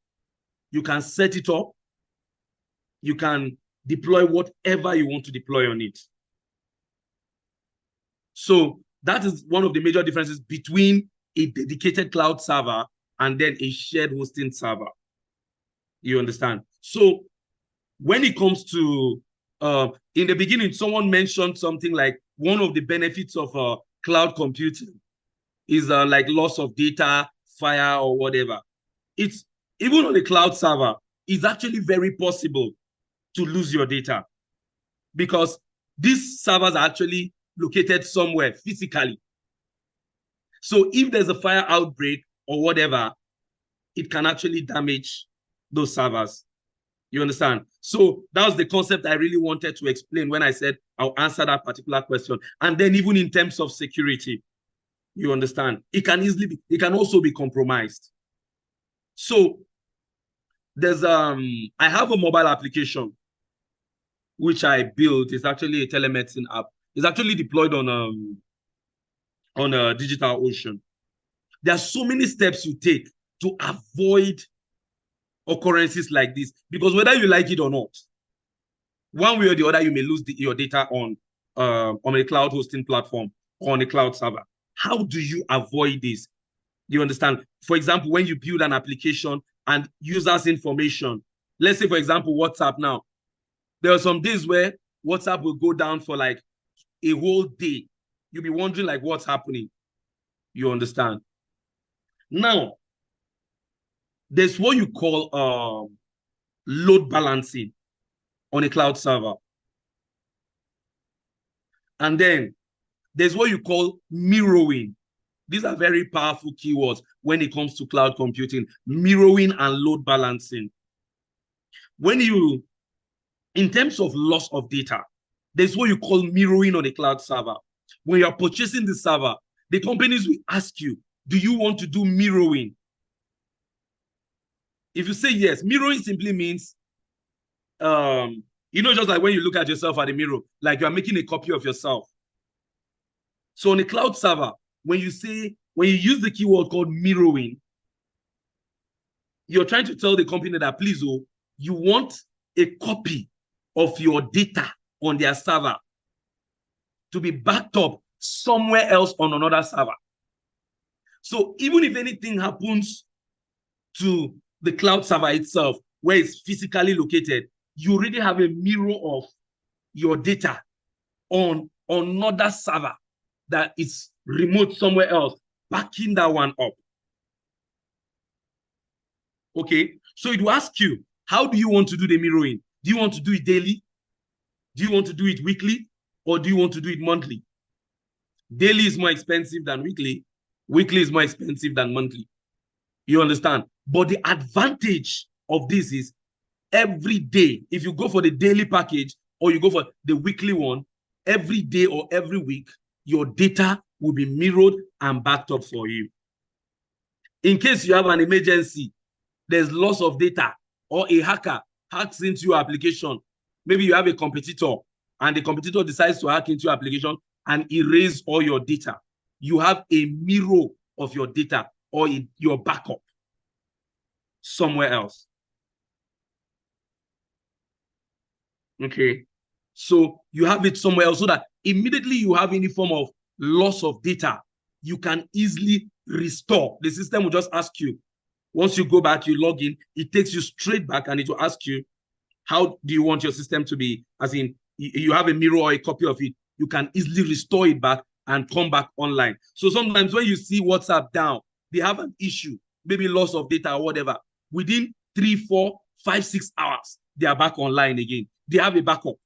You can set it up. You can deploy whatever you want to deploy on it. So that is one of the major differences between a dedicated cloud server and then a shared hosting server. You understand? So when it comes to, in the beginning, someone mentioned something like one of the benefits of cloud computing is like loss of data, fire, or whatever. It's even on a cloud server, it's actually very possible to lose your data because these servers are actually located somewhere physically. So if there's a fire outbreak or whatever, it can actually damage those servers. You understand? So that was the concept I really wanted to explain when I said I'll answer that particular question. And then even in terms of security, you understand, it can also be compromised. So there's I have a mobile application which I built. It's actually a telemedicine app. It's actually deployed on a DigitalOcean. There are so many steps you take to avoid occurrences like this, because whether you like it or not, one way or the other, you may lose your data on a cloud hosting platform or on a cloud server. How do you avoid this? You understand? For example, when you build an application and users' information, let's say, for example, WhatsApp now, there are some days where WhatsApp will go down for like a whole day. You'll be wondering like what's happening. You understand? Now, there's what you call load balancing on a cloud server. And then there's what you call mirroring. These are very powerful keywords when it comes to cloud computing, mirroring and load balancing. In terms of loss of data, there's what you call mirroring on a cloud server. When you're purchasing the server, the companies will ask you, do you want to do mirroring? If you say yes, mirroring simply means, just like when you look at yourself at the mirror, like you're making a copy of yourself. So on a cloud server, when you use the keyword called mirroring, you're trying to tell the company that, please, you want a copy of your data on their server to be backed up somewhere else on another server. So even if anything happens to the cloud server itself, where it's physically located, you already have a mirror of your data on another server that is remote somewhere else, backing that one up. Okay, so it will ask you, how do you want to do the mirroring? Do you want to do it daily? Do you want to do it weekly? Or do you want to do it monthly? Daily is more expensive than weekly. Weekly is more expensive than monthly. You understand? But the advantage of this is every day, if you go for the daily package or you go for the weekly one, every day or every week, your data will be mirrored and backed up for you. In case you have an emergency, there's loss of data, or a hacker hacks into your application. Maybe you have a competitor and the competitor decides to hack into your application and erase all your data. You have a mirror of your data or your backup somewhere else. Okay, so you have it somewhere else so that immediately you have any form of loss of data, you can easily restore. The system will just ask you, once you go back, you log in, it takes you straight back and it will ask you, how do you want your system to be? As in, you have a mirror or a copy of it, you can easily restore it back and come back online. So sometimes when you see WhatsApp down, they have an issue, maybe loss of data or whatever. Within 3, 4, 5, 6 hours, they are back online again. They have a backup.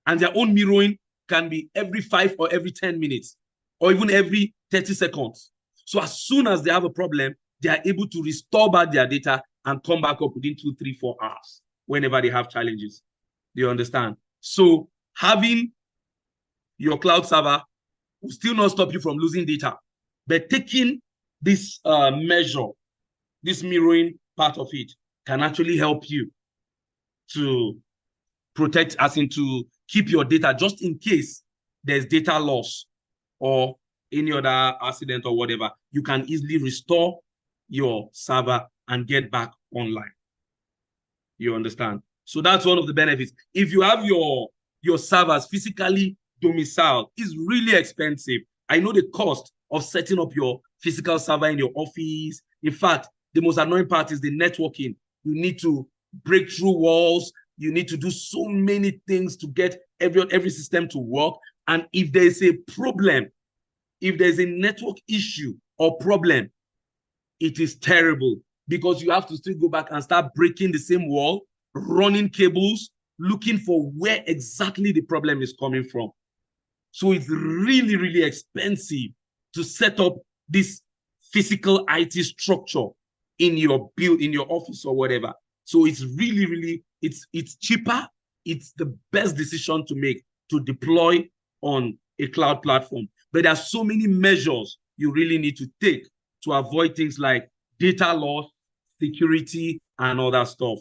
And their own mirroring can be every 5 or every 10 minutes, or even every 30 seconds. So as soon as they have a problem, they are able to restore back their data and come back up within 2, 3, 4 hours whenever they have challenges. Do you understand? So having your cloud server will still not stop you from losing data, but taking this measure, this mirroring part of it, can actually help you to protect, as in to keep your data just in case there's data loss or any other accident or whatever. You can easily restore your server and get back online. You understand? So that's one of the benefits. If you have your servers physically domiciled, it's really expensive. I know the cost of setting up your physical server in your office. In fact, the most annoying part is the networking. You need to break through walls. You need to do so many things to get every system to work. And if there's a problem, if there's a network issue or problem, it is terrible, because you have to still go back and start breaking the same wall, running cables, looking for where exactly the problem is coming from. So it's really, really expensive to set up this physical IT structure in your office or whatever. So it's really, really, it's cheaper. It's the best decision to make to deploy on a cloud platform. But there are so many measures you really need to take to avoid things like data loss, security, and all that stuff.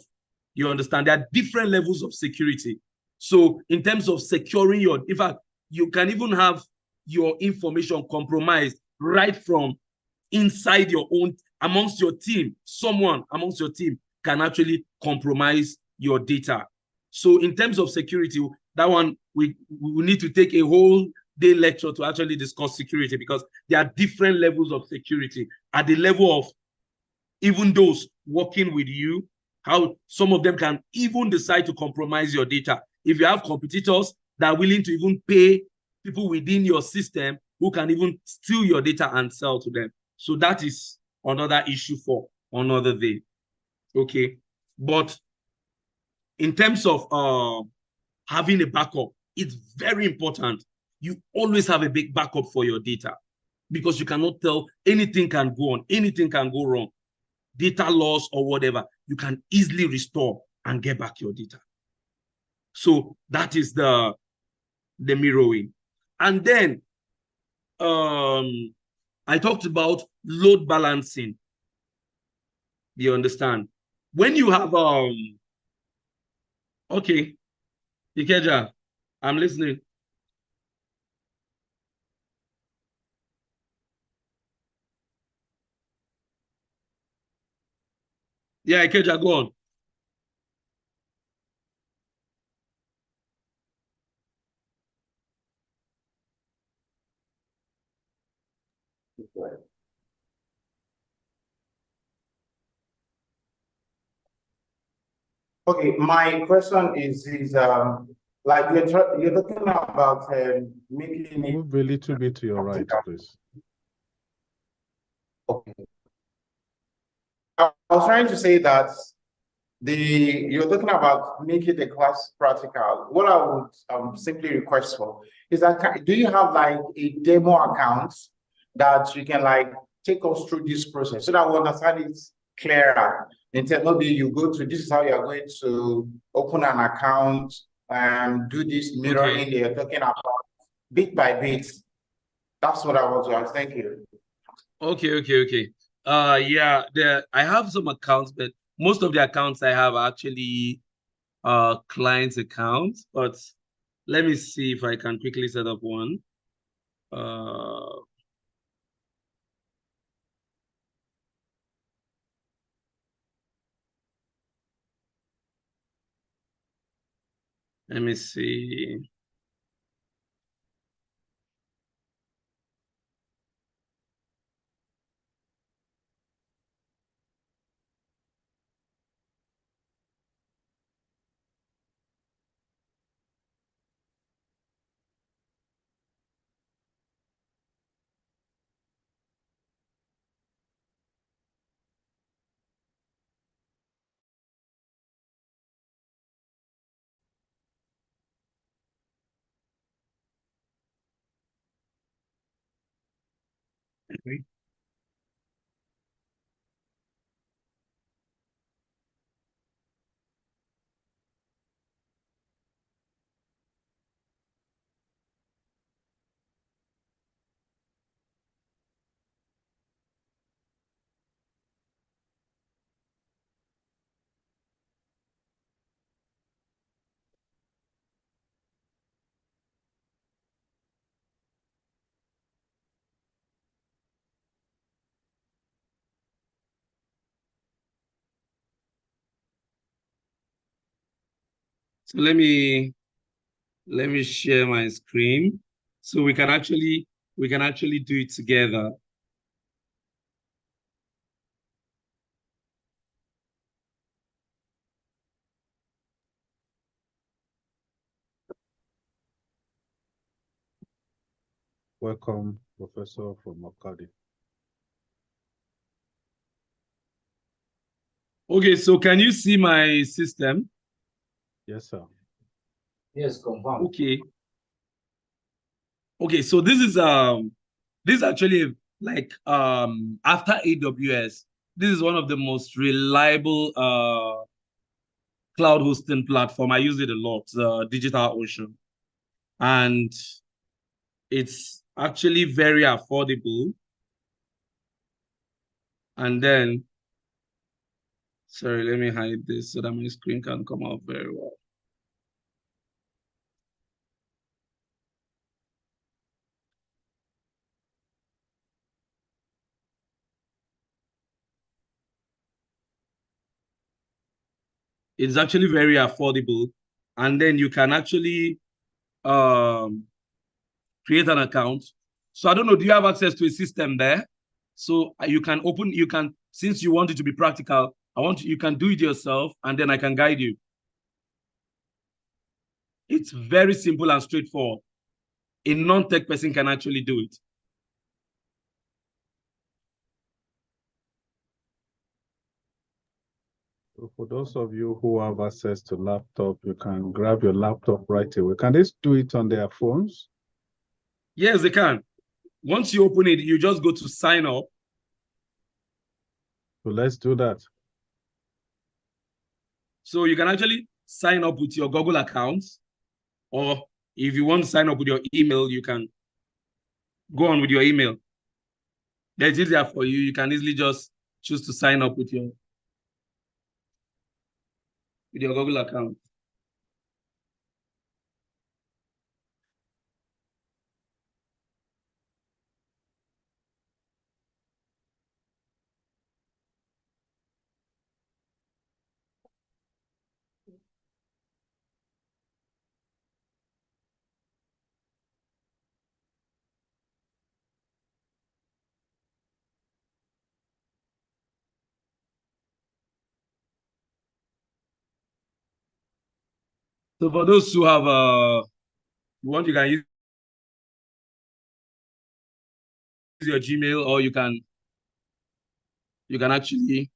You understand? There are different levels of security. So in terms of securing your, in fact, you can even have your information compromised right from inside your own, amongst your team. Someone amongst your team can actually compromise your data. So in terms of security, that one, we need to take a whole day lecture to actually discuss security, because there are different levels of security at the level of even those working with you, how some of them can even decide to compromise your data. If you have competitors that are willing to even pay people within your system who can even steal your data and sell to them. So that is another issue for another day. Okay. But in terms of having a backup, it's very important. You always have a big backup for your data, because you cannot tell, anything can go on, anything can go wrong. Data loss or whatever, you can easily restore and get back your data. So that is the mirroring. And then I talked about load balancing. You understand? When you have okay, Ikeja, I'm listening. Yeah, Ikeja, go on. Okay, my question is like you're talking about making it. Move a little bit to your right, please. Okay. I was trying to say that you're talking about making the class practical. What I would simply request for is that, do you have like a demo account that you can like take us through this process so that we understand it clearer? Maybe you go to, this is how you're going to open an account and do this mirroring that you're talking about bit by bit. That's what I want to ask. Thank you. Okay. Yeah, I have some accounts, but most of the accounts I have are actually clients' accounts. But let me see if I can quickly set up one. Let me see. Okay. So let me share my screen so we can actually do it together. Welcome, Professor from Makadi. Okay, so can you see my system? Yes, sir. Yes, confirm. Okay, so this is actually like after AWS, this is one of the most reliable cloud hosting platform. I use it a lot, DigitalOcean. And it's actually very affordable. And then, sorry, let me hide this so that my screen can come out very well. It's actually very affordable. And then you can actually create an account. So I don't know, do you have access to a system there? So you can since you want it to be practical, you can do it yourself and then I can guide you. It's very simple and straightforward. A non-tech person can actually do it. So for those of you who have access to laptop, you can grab your laptop right away. Can they do it on their phones? Yes, they can. Once you open it, you just go to sign up. So let's do that. So you can actually sign up with your Google account, or if you want to sign up with your email, you can go on with your email. That's easier for you. You can easily just choose to sign up with your Google account. So for those who have you can use your Gmail, or you can actually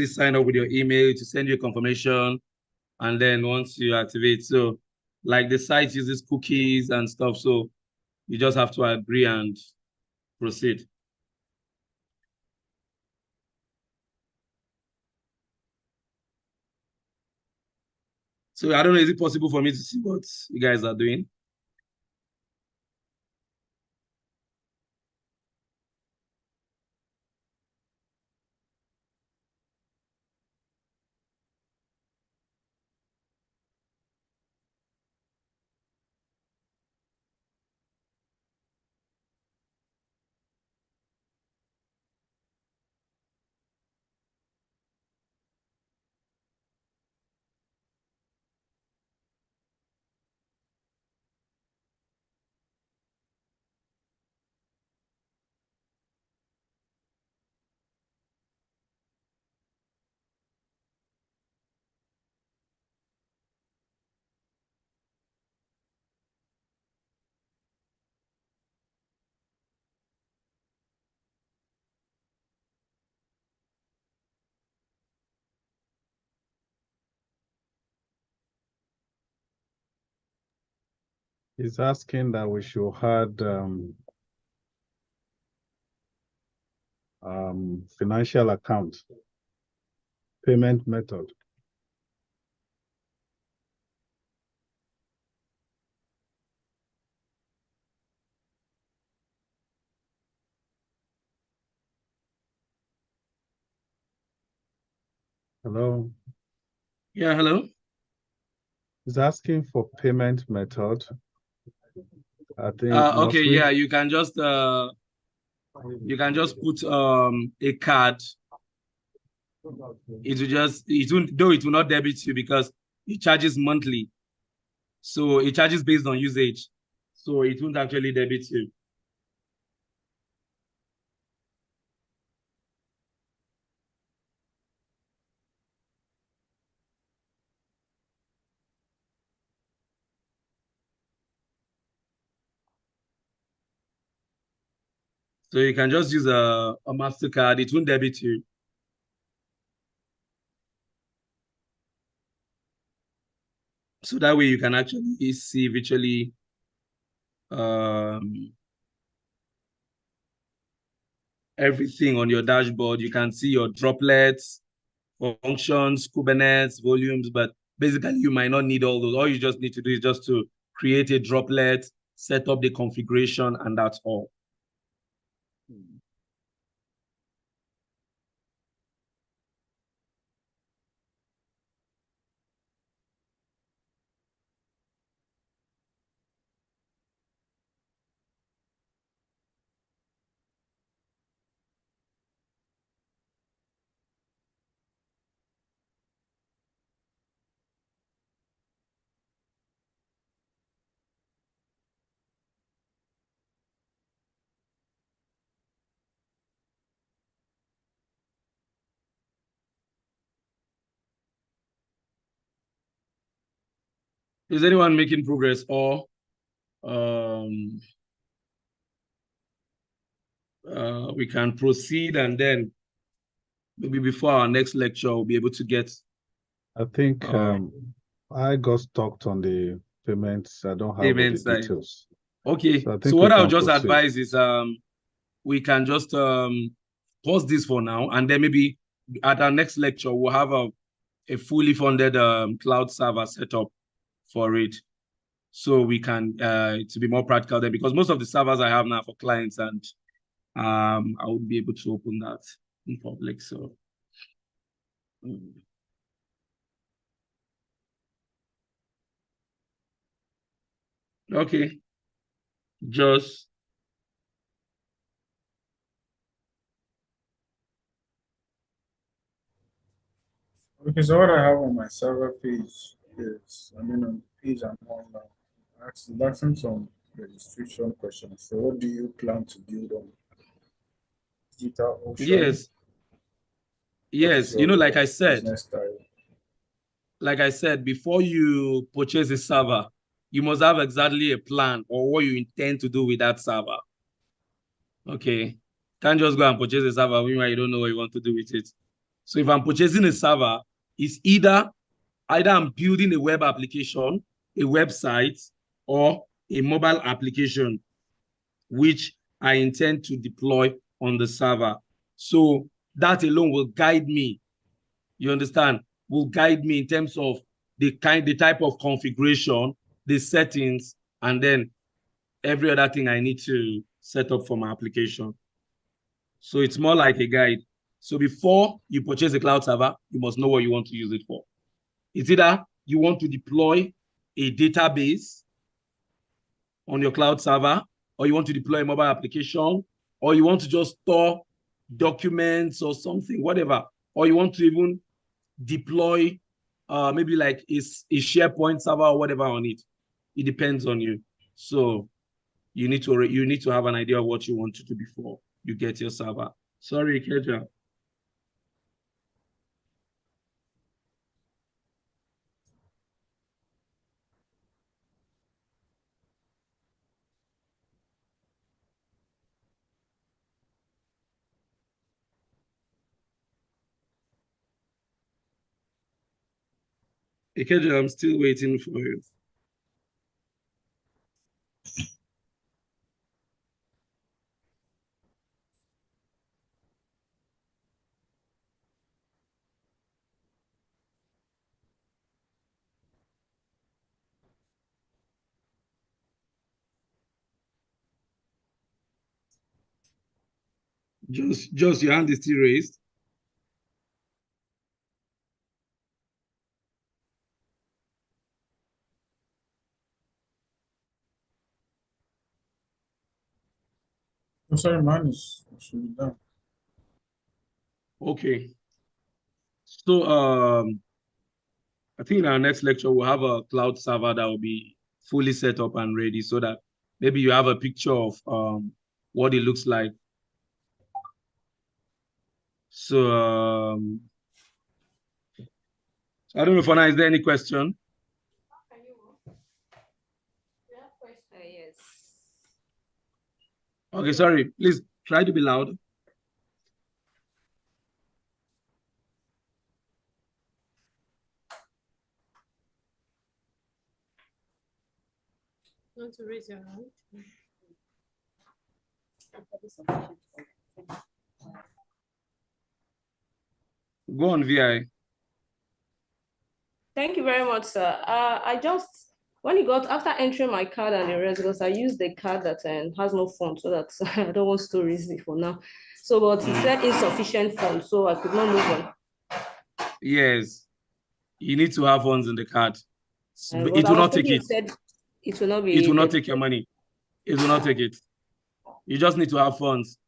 sign up with your email to send you a confirmation, and then once you activate, so like the site uses cookies and stuff, so you just have to agree and proceed. So I don't know, is it possible for me to see what you guys are doing? He's asking that we should add financial account, payment method. Hello? Yeah, hello? He's asking for payment method. I think okay, yeah, you can just put a card. It will not debit you because it charges monthly. So it charges based on usage. So it won't actually debit you. So you can just use a MasterCard. It won't debit you. So that way you can actually see virtually everything on your dashboard. You can see your droplets, functions, Kubernetes, volumes, but basically you might not need all those. All you just need to do is just to create a droplet, set up the configuration, and that's all. Is anyone making progress, or we can proceed, and then maybe before our next lecture, we'll be able to get. I think I got stuck on the payments. I don't have all the Payment side. details. Okay, So I think so we what I'll can just proceed. advise is we can just pause this for now, and then maybe at our next lecture, we'll have a fully funded cloud server set up for it. So we can to be more practical there, because most of the servers I have now for clients, and I would be able to open that in public. So okay, just Okay, so what I have on my server page is, on the page I'm on now, asking some registration questions. So what do you plan to build on Digital Ocean? Yes, you know, like I said, business style? like I said, before you purchase a server, you must have exactly a plan or what you intend to do with that server. Okay. Can't just go and purchase a server when you don't know what you want to do with it. So if I'm purchasing a server, it's either I'm building a web application, a website, or a mobile application, which I intend to deploy on the server. So that alone will guide me. You understand? Will guide me in terms of the type of configuration, the settings, and then every other thing I need to set up for my application. So it's more like a guide. So before you purchase a cloud server, you must know what you want to use it for. It's either you want to deploy a database on your cloud server, or you want to deploy a mobile application, or you want to just store documents or something, whatever, or you want to even deploy maybe like a SharePoint server or whatever on it. It depends on you. So you need to have an idea of what you want to do before you get your server. Sorry, Keja. Keja, I'm still waiting for you. Just your hand is still raised. I'm sorry, man, it should be done. Okay. So I think in our next lecture we'll have a cloud server that will be fully set up and ready, so that maybe you have a picture of what it looks like. So I don't know, for now, is there any question? Yes. Okay, sorry, please try to be loud. You want to raise your hand? Go on, VI. Thank you very much, sir. When you got after entering my card and the rest, because I used the card that has no fund, so that I don't want stories for now. So, but he said insufficient funds, so I could not move on. Yes, you need to have funds in the card. But It will not take it. Said it will not be. It will not take your money. It will not take it. You just need to have funds.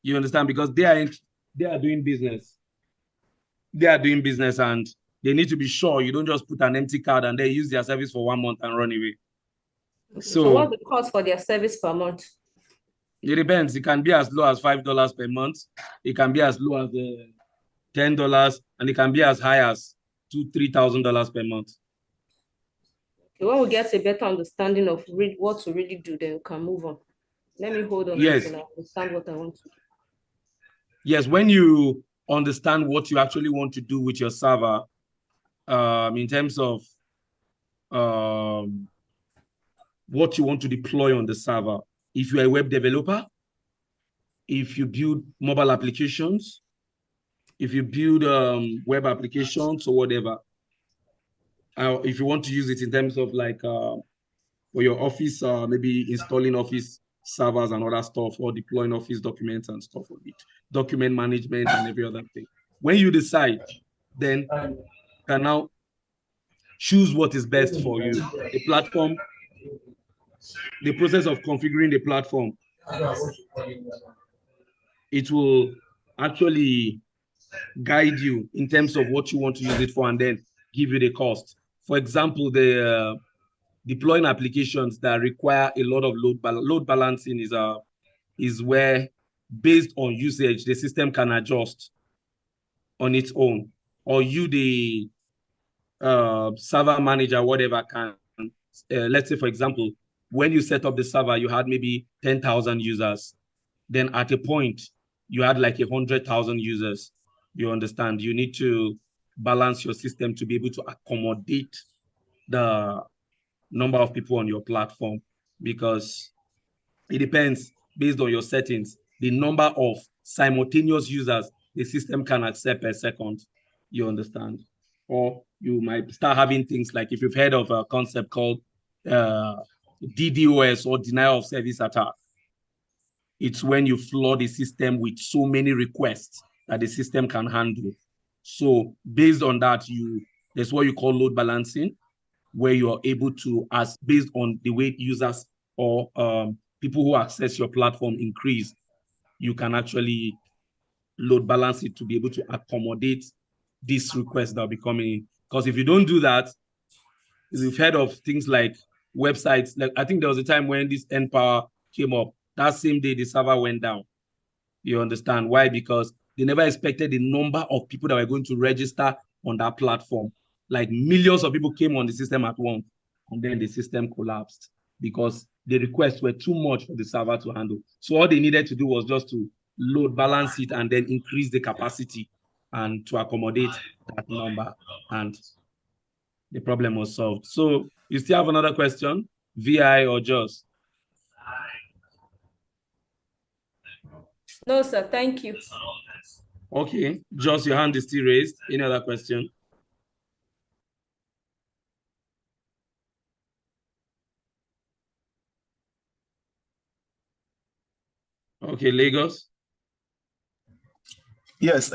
You understand? Because they are doing business. They are doing business, and they need to be sure you don't just put an empty card and they use their service for 1 month and run away. So what's the cost for their service per month? It depends. It can be as low as $5 per month. It can be as low as $10, and it can be as high as $2,000-$3,000 per month. Okay, when we get a better understanding of what to really do, then we can move on. Let me hold on yes. until I understand what I want to do. Yes, when you understand what you actually want to do with your server, in terms of what you want to deploy on the server. If you're a web developer, if you build mobile applications, if you build web applications or whatever, if you want to use it in terms of like for your office, maybe installing office servers and other stuff, or deploying office documents and stuff on it, document management and every other thing. When you decide, then you can now choose what is best for you. The platform, the process of configuring the platform, it will actually guide you in terms of what you want to use it for and then give you the cost. For example, the deploying applications that require a lot of load balancing is where, based on usage, the system can adjust on its own, or you, the server manager, whatever, can, let's say, for example, when you set up the server, you had maybe 10,000 users. Then at a point, you had like 100,000 users. You understand? You need to balance your system to be able to accommodate the number of people on your platform, because it depends based on your settings, the number of simultaneous users the system can accept per second. You understand? Or you might start having things like, if you've heard of a concept called DDoS, or denial of service attack. It's when you flood the system with so many requests that the system can handle. So based on that, there's what you call load balancing, where you are able to, as based on the way users or people who access your platform increase, you can actually load balance it to be able to accommodate these requests that will be coming in. Because if you don't do that, you've heard of things like websites. Like, I think there was a time when this NPower came up. That same day, the server went down. You understand why? Because they never expected the number of people that were going to register on that platform. Like, millions of people came on the system at once, and then the system collapsed because the requests were too much for the server to handle. So all they needed to do was just to load balance it and then increase the capacity and to accommodate that number, and the problem was solved. So you still have another question, VI or Joss? No, sir. Thank you. Okay, Joss, your hand is still raised. Any other question? Okay, Lagos. Yes,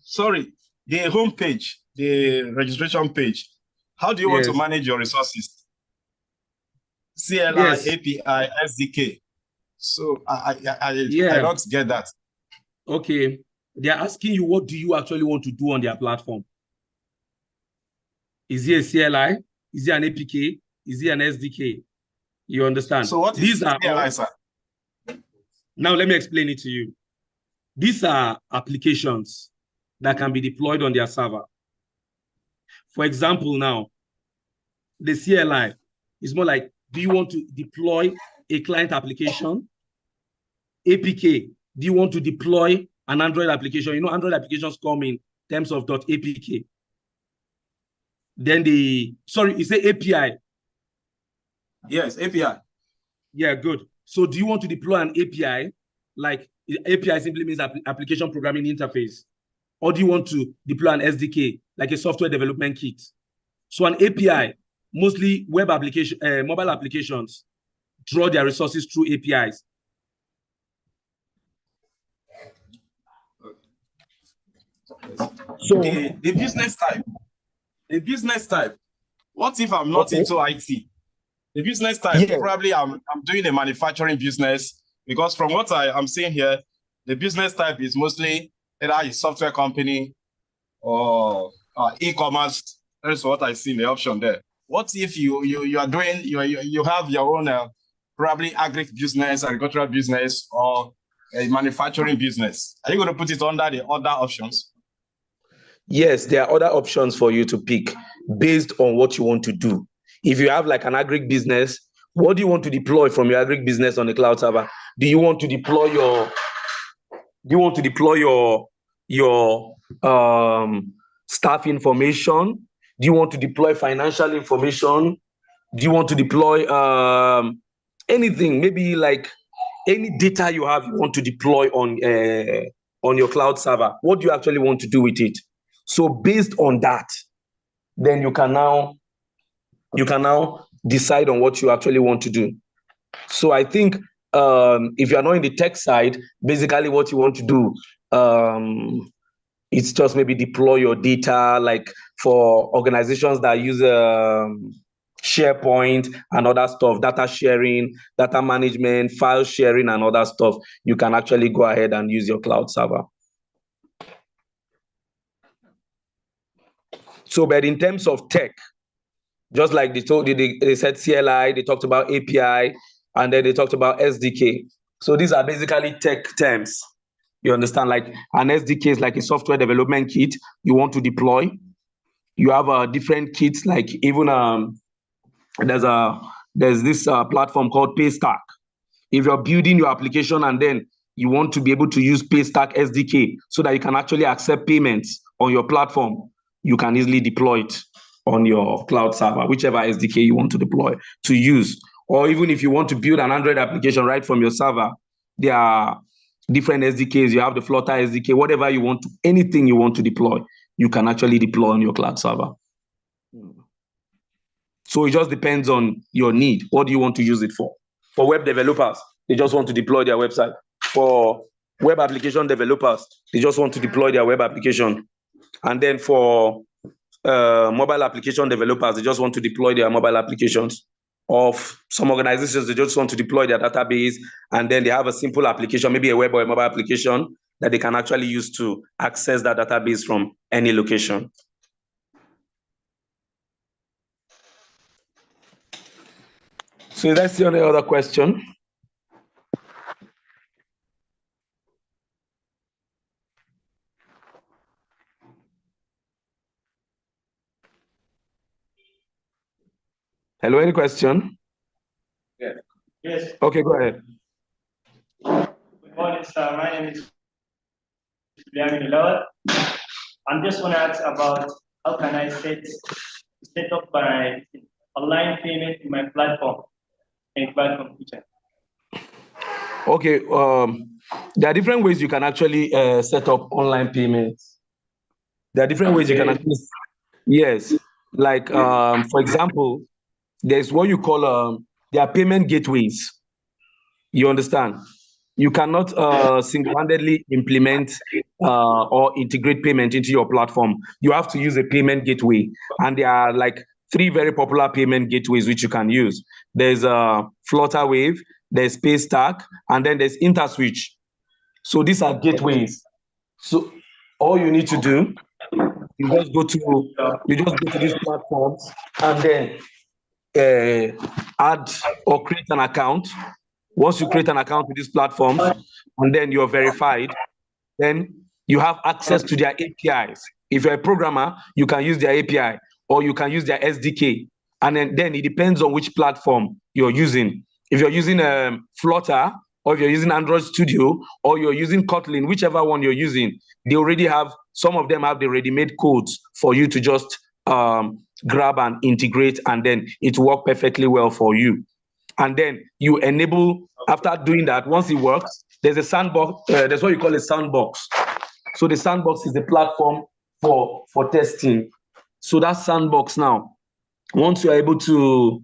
sorry, the home page, the registration page. How do you want to manage your resources? CLI, API, SDK. So I don't get that. Okay, they're asking you, what do you actually want to do on their platform? Is it a CLI? Is it an APK? Is it an SDK? You understand? So what is CLI, sir? Now let me explain it to you. These are applications that can be deployed on their server. For example, now, the CLI is more like, do you want to deploy a client application? APK, do you want to deploy an Android application? You know, Android applications come in terms of .apk. Then you say API. Yes, API. Yeah, good. So do you want to deploy an API? Like, API simply means application programming interface. or do you want to deploy an SDK, like a software development kit? So an API, mostly web application, mobile applications, draw their resources through APIs. So the business type. What if I'm not into IT? The business type, probably I'm doing a manufacturing business, because from what I'm seeing here, the business type is mostly either a software company or e-commerce. That's what I see in the option there. What if you are doing, you have your own probably agricultural business or a manufacturing business? Are you going to put it under the other options? Yes, there are other options for you to pick based on what you want to do. If you have like an agric business, what do you want to deploy from your agric business on the cloud server? Do you want to deploy your staff information? Do you want to deploy financial information? Do you want to deploy anything? Maybe like any data you have, you want to deploy on your cloud server. What do you actually want to do with it? So based on that, then you can now decide on what you actually want to do. So I think if you're not in the tech side, basically what you want to do, it's just maybe deploy your data, like for organizations that use SharePoint and other stuff, data sharing, data management, file sharing, and other stuff. You can actually go ahead and use your cloud server. So, but in terms of tech, just like they said CLI, they talked about API, and then they talked about SDK. So these are basically tech terms. You understand, like an SDK is like a software development kit you want to deploy. You have different kits, like even there's this platform called Paystack. If you're building your application and then you want to be able to use Paystack SDK so that you can actually accept payments on your platform, you can easily deploy it on your cloud server, whichever SDK you want to deploy to use. Or even if you want to build an Android application right from your server, there are different SDKs. You have the Flutter SDK, whatever you want to, anything you want to deploy, you can actually deploy on your cloud server. So it just depends on your need. What do you want to use it for? For web developers, they just want to deploy their website. For web application developers, they just want to deploy their web application. And then for mobile application developers, they just want to deploy their mobile applications. Of some organizations, they just want to deploy their database, and then they have a simple application, maybe a web or a mobile application that they can actually use to access that database from any location. So that's the only other question. Hello, any question? Yeah. Yes. Okay, go ahead. Good morning, sir. My name is Lawal. I'm just want to ask about how can I set up my online payment in my platform in cloud computing. Okay, there are different ways you can actually set up online payments. There are different ways you can actually, yes, like for example, there's what you call there are payment gateways. You understand? You cannot single-handedly implement or integrate payment into your platform. You have to use a payment gateway, and there are like 3 very popular payment gateways which you can use. There's Flutterwave, there's Paystack, and then there's InterSwitch. So these are gateways. So all you need to do, you just go to these platforms and then add or create an account. Once you create an account with these platforms and then you're verified, then you have access to their APIs. If you're a programmer, you can use their API or you can use their SDK. And then it depends on which platform you're using. If you're using Flutter, or if you're using Android Studio, or you're using Kotlin, whichever one you're using, they already have, some of them have the ready-made codes for you to just grab and integrate, and then it works perfectly well for you. And then you enable, after doing that, once it works, there's a sandbox, that's what you call a sandbox. So the sandbox is the platform for testing. So that sandbox now, once you're able to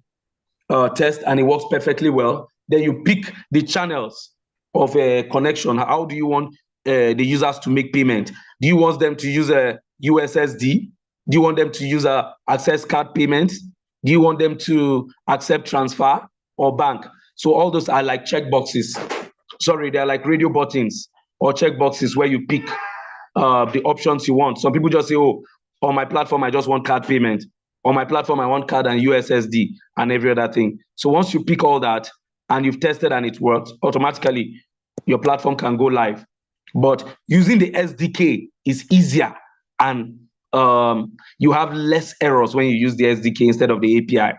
test and it works perfectly well, then you pick the channels of a connection. How do you want the users to make payment? Do you want them to use a USSD? Do you want them to use a access card payments? Do you want them to accept transfer or bank? So all those are like checkboxes. Sorry, they're like radio buttons or checkboxes where you pick the options you want. Some people just say, oh, on my platform, I just want card payment. On my platform, I want card and USSD and every other thing. So once you pick all that and you've tested and it works, automatically your platform can go live. But using the SDK is easier and you have less errors when you use the SDK instead of the API.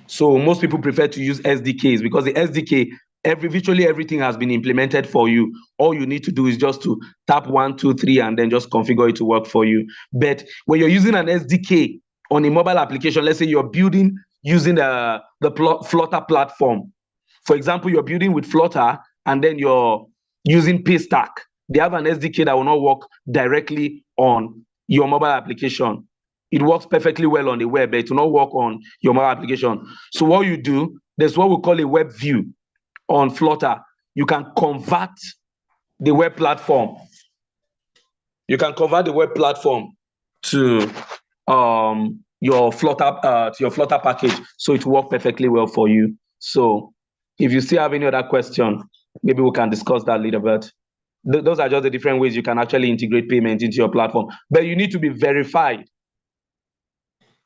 So most people prefer to use SDKs because the SDK, virtually everything has been implemented for you. All you need to do is just to tap 1, 2, 3, and then just configure it to work for you. But when you're using an SDK on a mobile application, let's say you're building using the Flutter platform. For example, you're building with Flutter and then you're using Paystack. They have an SDK that will not work directly on your mobile application. It works perfectly well on the web, but it will not work on your mobile application. So what you do, there's what we call a web view on Flutter. You can convert the web platform. You can convert the web platform to your Flutter package, so it will work perfectly well for you. So if you still have any other question, maybe we can discuss that a little bit. Those are just the different ways you can actually integrate payment into your platform. But you need to be verified.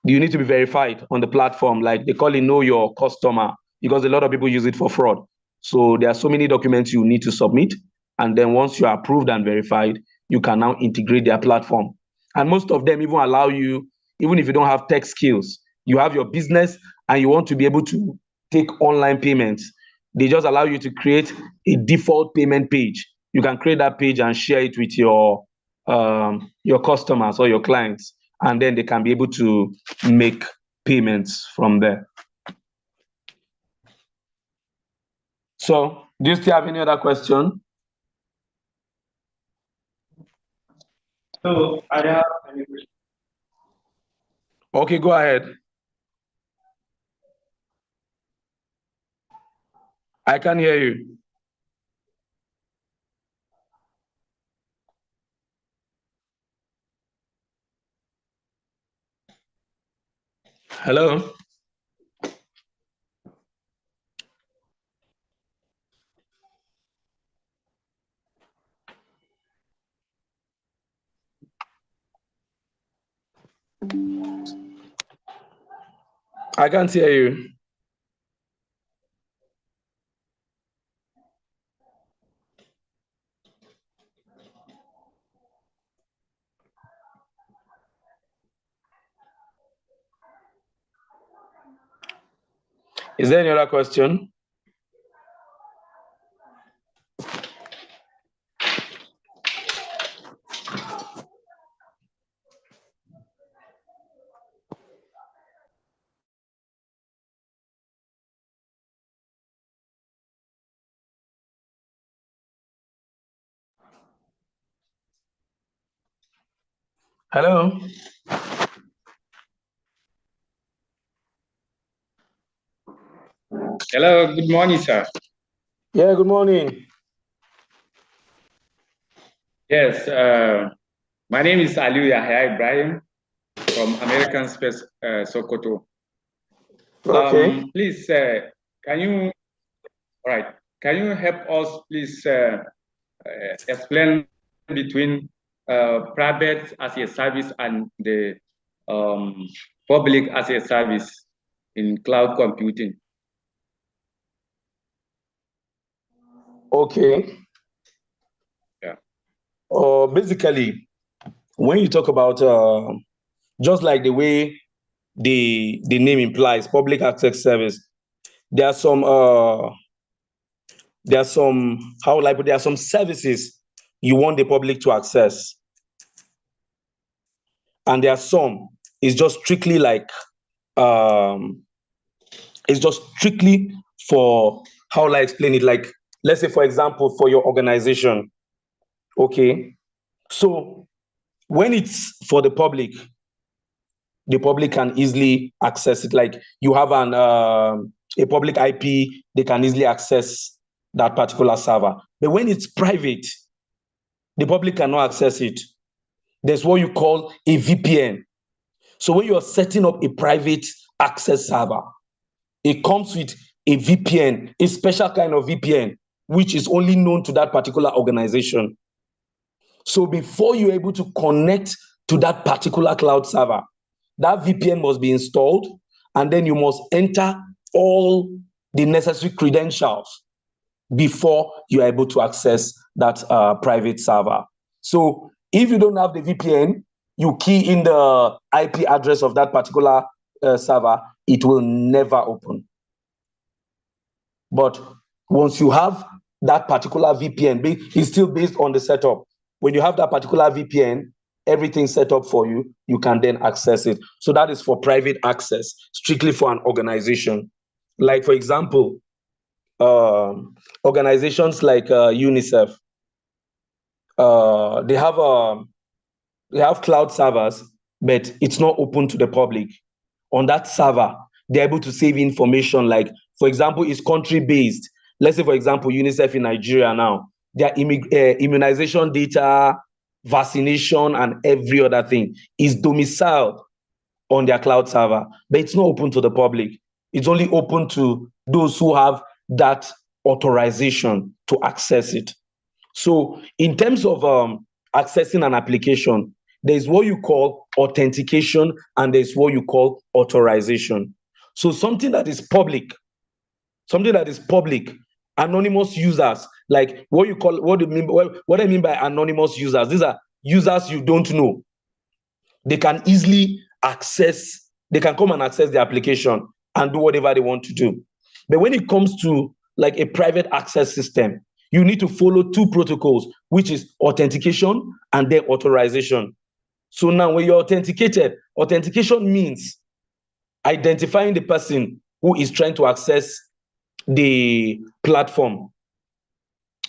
You need to be verified on the platform, like they call it know your customer, because a lot of people use it for fraud. So there are so many documents you need to submit. And then once you are approved and verified, you can now integrate their platform. And most of them even allow you, even if you don't have tech skills, you have your business and you want to be able to take online payments, they just allow you to create a default payment page. You can create that page and share it with your customers or your clients, and then they can be able to make payments from there. So, do you still have any other question? So, I don't have any question. Okay, go ahead. I can hear you. Hello? I can't hear you. Is there any other question? Hello? Hello, good morning, sir. Yeah, good morning. Yes, my name is Aliu Yahya Ibrahim from American Space Sokoto. Okay. Please, can you help us, please, explain between private as a service and the public as a service in cloud computing? Okay. Yeah. Basically, when you talk about just like the way the name implies, public access service, there are some services you want the public to access, and there are some it's just strictly like it's just strictly for, how will I explain it? Like, let's say, for example, for your organization, Okay, so when it's for the public can easily access it. Like you have a public IP, they can easily access that particular server. But when it's private, the public cannot access it. There's what you call a VPN. So when you're setting up a private access server, it comes with a VPN, a special kind of VPN, which is only known to that particular organization. So before you're able to connect to that particular cloud server, that VPN must be installed, and then you must enter all the necessary credentials before you are able to access that private server. So if you don't have the VPN, you key in the IP address of that particular server, it will never open. But once you have that particular VPN, it's still based on the setup. When you have that particular VPN, everything set up for you, you can then access it. So that is for private access, strictly for an organization. Like, for example, organizations like UNICEF, they have cloud servers, but it's not open to the public. On that server, they're able to save information. Like, for example, it's country-based. Let's say, for example, UNICEF in Nigeria now, their immunization data, vaccination, and every other thing is domiciled on their cloud server, but it's not open to the public. It's only open to those who have that authorization to access it. So in terms of accessing an application, there's what you call authentication and there's what you call authorization. So something that is public, anonymous users, like what I mean by anonymous users, these are users you don't know. They can easily they can come and access the application and do whatever they want to do. But when it comes to like a private access system, you need to follow two protocols, which is authentication and then authorization. So now when you're authenticated, authentication means identifying the person who is trying to access the platform.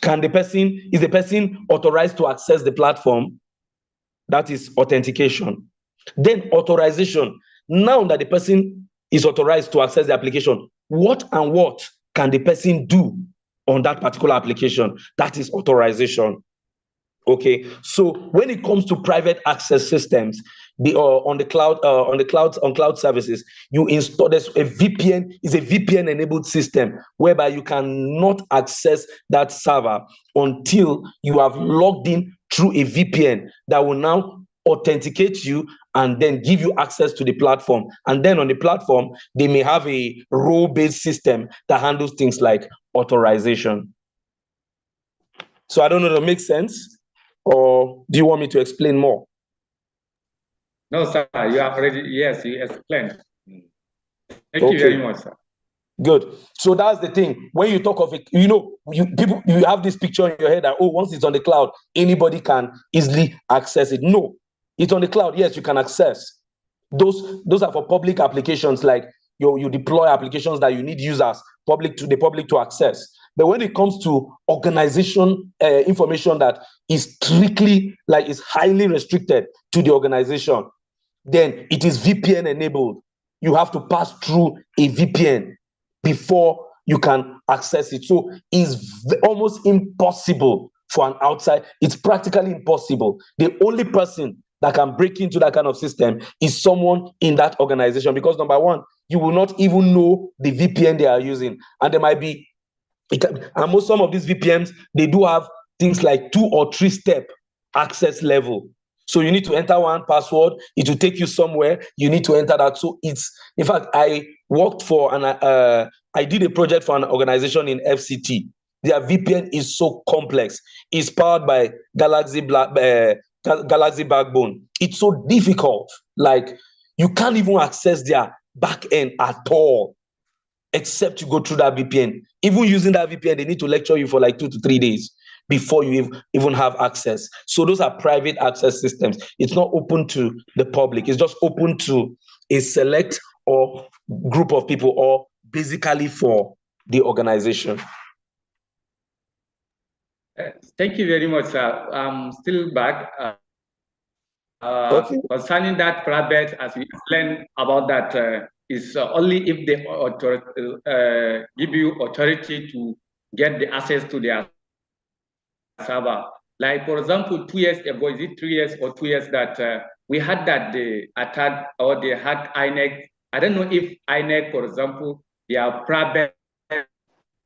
Is the person authorized to access the platform? That is authentication. Then authorization. Now that the person is authorized to access the application, what can the person do on that particular application? That is authorization. Okay, so when it comes to private access systems, on cloud services, you install there's a VPN, is a VPN enabled system whereby you cannot access that server until you have logged in through a VPN that will now authenticate you and then give you access to the platform. And then on the platform, they may have a role-based system that handles things like authorization. So I don't know if that makes sense, or do you want me to explain more? No, sir, you have already, yes, you explained. Thank you very much, sir. Good. So that's the thing. When you talk of it, you have this picture in your head that, oh, once it's on the cloud, anybody can easily access it. No, it's on the cloud. Yes, you can access. Those are for public applications, like you deploy applications that you need users, the public to access. But when it comes to organization information that is strictly, like is highly restricted to the organization, then it is VPN enabled. You have to pass through a VPN before you can access it. So it's almost impossible for an outside. It's practically impossible. The only person that can break into that kind of system is someone in that organization, because number one, you will not even know the VPN they are using. And there might be, some of these VPNs, they do have things like 2 or 3 step access level. So you need to enter one password, it will take you somewhere, you need to enter that. So it's, in fact, I worked for, I did a project for an organization in FCT. Their VPN is so complex. It's powered by Galaxy Backbone. It's so difficult. Like, you can't even access their back end at all, except you go through that VPN. Even using that VPN, they need to lecture you for like 2 to 3 days before you even have access. So those are private access systems. It's not open to the public. It's just open to a select or group of people, or basically for the organization. Thank you very much, sir. I'm still back. Okay. Concerning that private, as we explained about that, is only if they give you authority to get the access to their server. Like, for example, 2 years ago, is it 3 years or 2 years that we had that they attacked or they had INEC. I don't know if INEC, for example, they are private,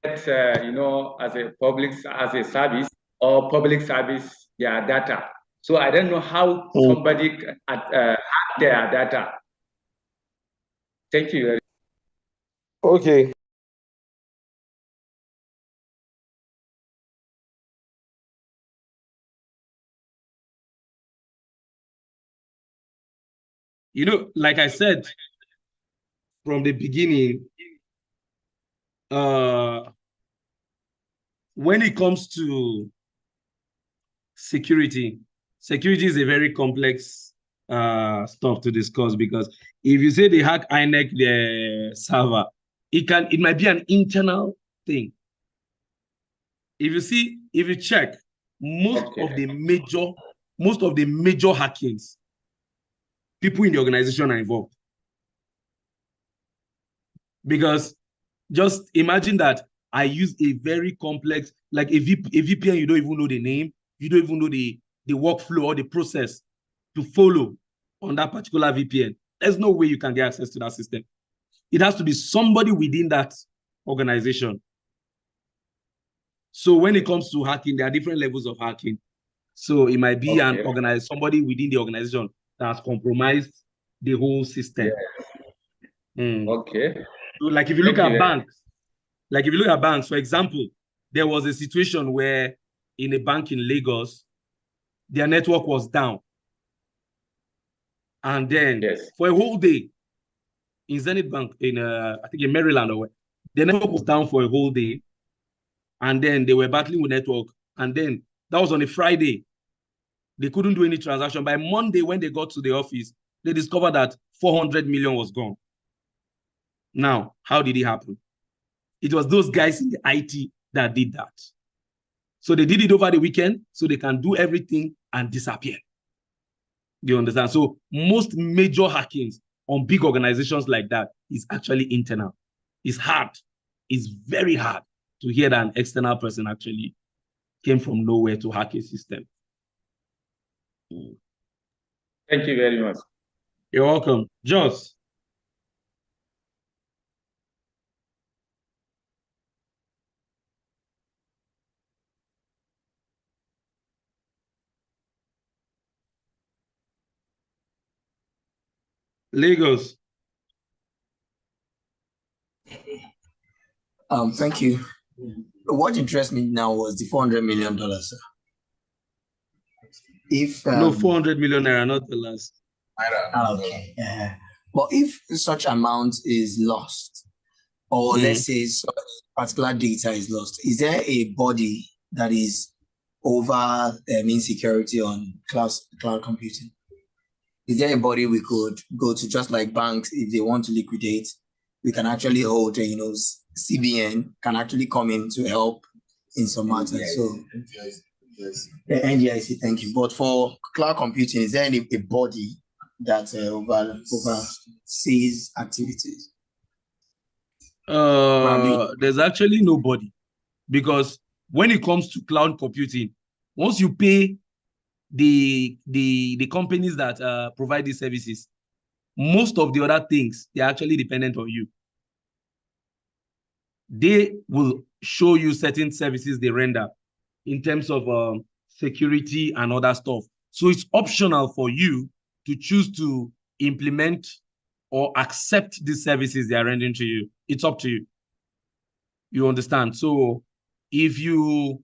you know, as a public, as a service or public service, their data. So I don't know how somebody had their data. Thank you very much. Okay. You know, like I said from the beginning, when it comes to security is a very complex stuff to discuss, because if you say they hack INEC their server, it might be an internal thing. If you check most of the major hackings, people in the organization are involved. Because just imagine that I use a very complex, like a VPN, you don't even know the name, you don't even know the workflow or the process to follow on that particular VPN. There's no way you can get access to that system. It has to be somebody within that organization. So when it comes to hacking, there are different levels of hacking. So it might be somebody within the organization that has compromised the whole system. Okay. So like if you look at banks, for example, there was a situation where in a bank in Lagos, their network was down. And then for a whole day, in Zenith Bank, I think in Maryland or where, the network was down for a whole day. And then they were battling with network. And then that was on a Friday. They couldn't do any transaction. By Monday, when they got to the office, they discovered that 400 million was gone. Now, how did it happen? It was those guys in the IT that did that. So they did it over the weekend so they can do everything and disappear. You understand? So most major hackings on big organizations like that is actually internal. It's hard. It's very hard to hear that an external person actually came from nowhere to hack a system. Thank you very much. You're welcome. Joss. Lagos. Thank you. What interests me now was the $400 million, sir. If no, 400 million naira, not the last. Okay. But if such amount is lost, or let's say such particular data is lost, is there a body that is over insecurity on cloud computing? Is there a body we could go to, just like banks, if they want to liquidate, we can actually hold, CBN can actually come in to help in some matters. So, NGIC, thank you. But for cloud computing, is there a body that oversees activities? There's actually nobody, because when it comes to cloud computing, once you pay the companies that provide these services, most of the other things, they're actually dependent on you. They will show you certain services they render in terms of security and other stuff. So it's optional for you to choose to implement or accept these services they are rendering to you. It's up to you. You understand? So if you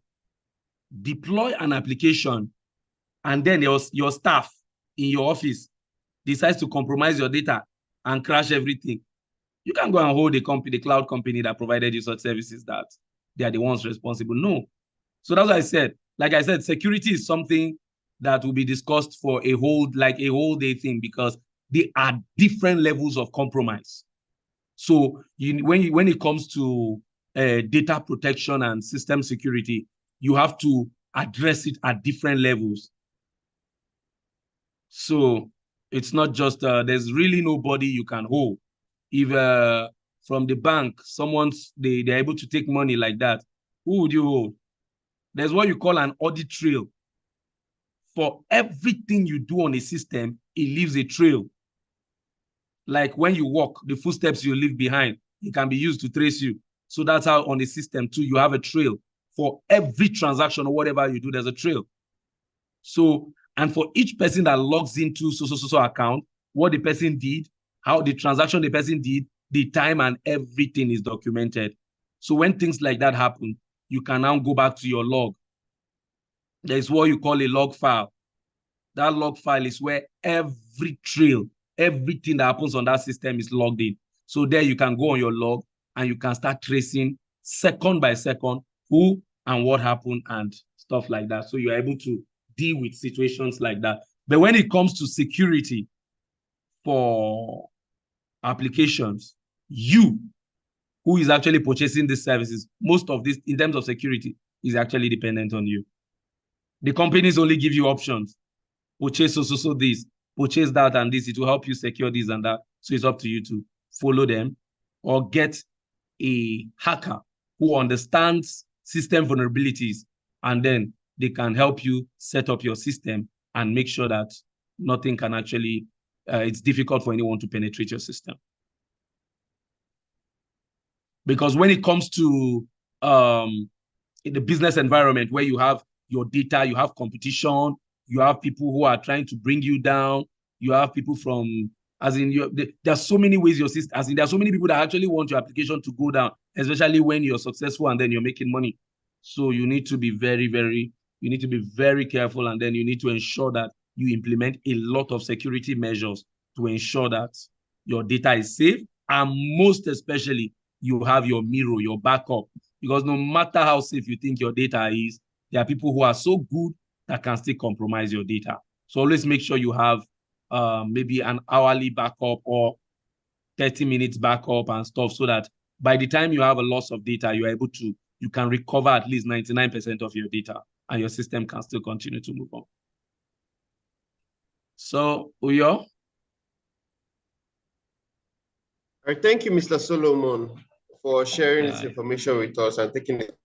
deploy an application and then your staff in your office decides to compromise your data and crash everything, you can go and hold the cloud company that provided you such services that they are the ones responsible. No. So that's what I said. Like I said, security is something that will be discussed for a whole day thing, because there are different levels of compromise. So when it comes to data protection and system security, you have to address it at different levels. So it's not just, there's really nobody you can hold. If from the bank, they're able to take money like that, who would you hold? There's what you call an audit trail. For everything you do on a system, it leaves a trail. Like when you walk, the footsteps you leave behind, it can be used to trace you. So that's how on the system too, you have a trail. For every transaction or whatever you do, there's a trail. So, and for each person that logs into so account, what the person did, how the transaction the person did, the time and everything is documented. So when things like that happen, you can now go back to your log. There's what you call a log file. That log file is where every trail, everything that happens on that system is logged in. So there you can go on your log and you can start tracing second by second who and what happened and stuff like that. So you're able to deal with situations like that. But when it comes to security for applications, you, who is actually purchasing these services, most of this in terms of security is actually dependent on you. The companies only give you options. Purchase so this, purchase that and this. It will help you secure this and that. So it's up to you to follow them or get a hacker who understands system vulnerabilities, and then they can help you set up your system and make sure that nothing can actually, it's difficult for anyone to penetrate your system. Because when it comes to in the business environment where you have your data, you have competition, you have people who are trying to bring you down, you have people from, as in, there are so many ways your system, as in, there are so many people that actually want your application to go down, especially when you're successful and then you're making money. So you need to be very careful, and then you need to ensure that you implement a lot of security measures to ensure that your data is safe, and most especially, you have your mirror, your backup, because no matter how safe you think your data is, there are people who are so good that can still compromise your data. So always make sure you have maybe an hourly backup or 30 minutes backup and stuff, so that by the time you have a loss of data, you can recover at least 99% of your data and your system can still continue to move on. So, Uyo? All right, thank you, Mr. Solomon, for sharing this information with us and taking it.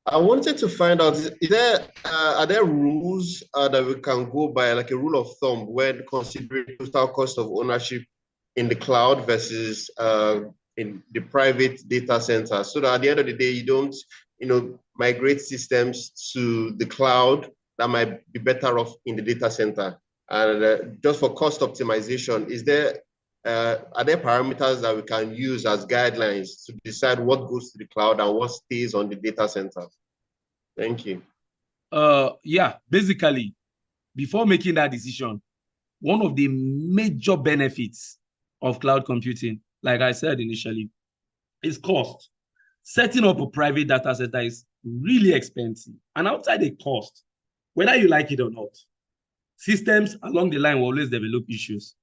I wanted to find out, are there rules that we can go by, like a rule of thumb, when considering total cost of ownership in the cloud versus in the private data center, so that at the end of the day, you don't, migrate systems to the cloud that might be better off in the data center? And just for cost optimization, are there parameters that we can use as guidelines to decide what goes to the cloud and what stays on the data center? Thank you. Yeah, basically, before making that decision, one of the major benefits of cloud computing, like I said initially, is cost. Setting up a private data center is really expensive. And outside the cost, whether you like it or not, systems along the line will always develop issues.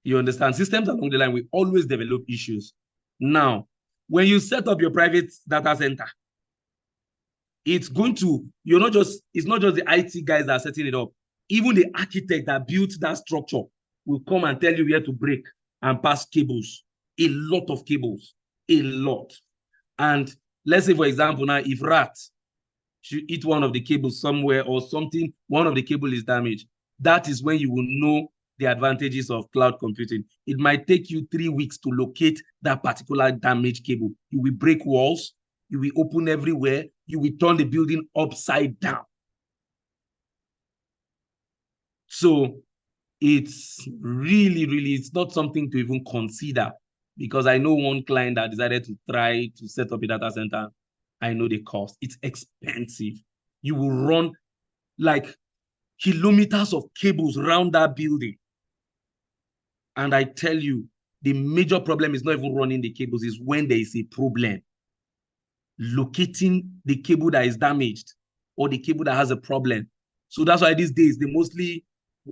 You understand? Systems along the line will always develop issues. Now, when you set up your private data center, it's not just the IT guys that are setting it up. Even the architect that built that structure will come and tell you where to break and pass cables. A lot of cables, a lot. And let's say, for example, now if rat should eat one of the cables somewhere or something, one of the cable is damaged, that is when you will know the advantages of cloud computing. It might take you 3 weeks to locate that particular damaged cable. You will break walls, you will open everywhere, you will turn the building upside down. So it's really, it's not something to even consider, because I know one client that decided to try to set up a data center. I know the cost. It's expensive. You will run like kilometers of cables around that building. And I tell you, the major problem is not even running the cables, is when there is a problem. Locating the cable that is damaged or the cable that has a problem. So that's why these days,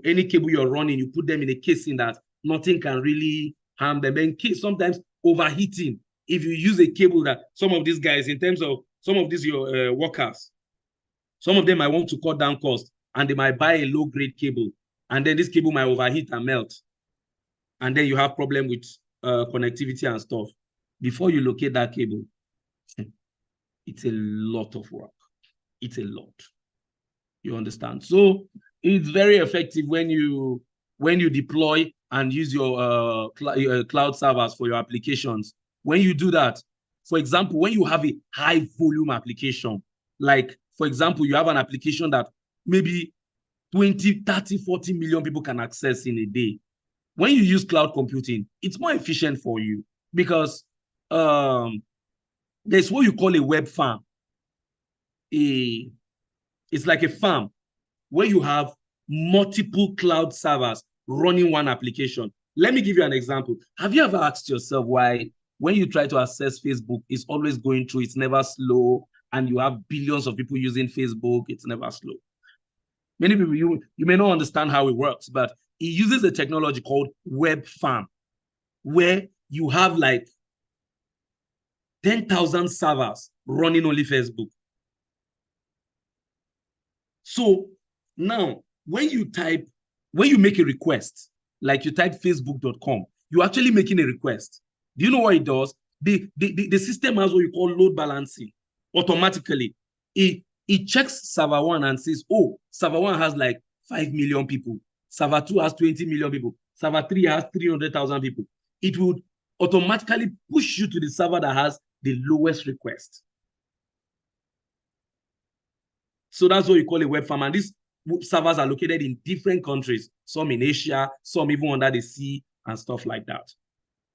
any cable you're running, you put them in a casing that nothing can really harm them. In case sometimes overheating, if you use a cable that some of these guys, in terms of some of these your workers, some of them might want to cut down cost, and they might buy a low-grade cable, and then this cable might overheat and melt, and then you have problem with connectivity and stuff. Before you locate that cable, it's a lot of work. It's a lot. You understand? So it's very effective when you deploy and use your cloud servers for your applications. When you do that, for example, when you have a high volume application, like, for example, you have an application that maybe 20, 30, 40 million people can access in a day. When you use cloud computing, it's more efficient for you because there's what you call a web farm. It's like a farm where you have multiple cloud servers running one application. Let me give you an example. Have you ever asked yourself why when you try to access Facebook, it's always going through, it's never slow, and you have billions of people using Facebook, it's never slow? Many people, you may not understand how it works, but it uses a technology called web farm, where you have like 10,000 servers running only Facebook. So now, when you make a request, like you type facebook.com, you're actually making a request. Do you know what it does? The system has what you call load balancing. Automatically, it checks server 1 and says, oh, server 1 has like 5 million people. Server 2 has 20 million people. Server 3 has 300,000 people. It would automatically push you to the server that has the lowest request. So that's what you call a web farm. And these servers are located in different countries, some in Asia, some even under the sea and stuff like that.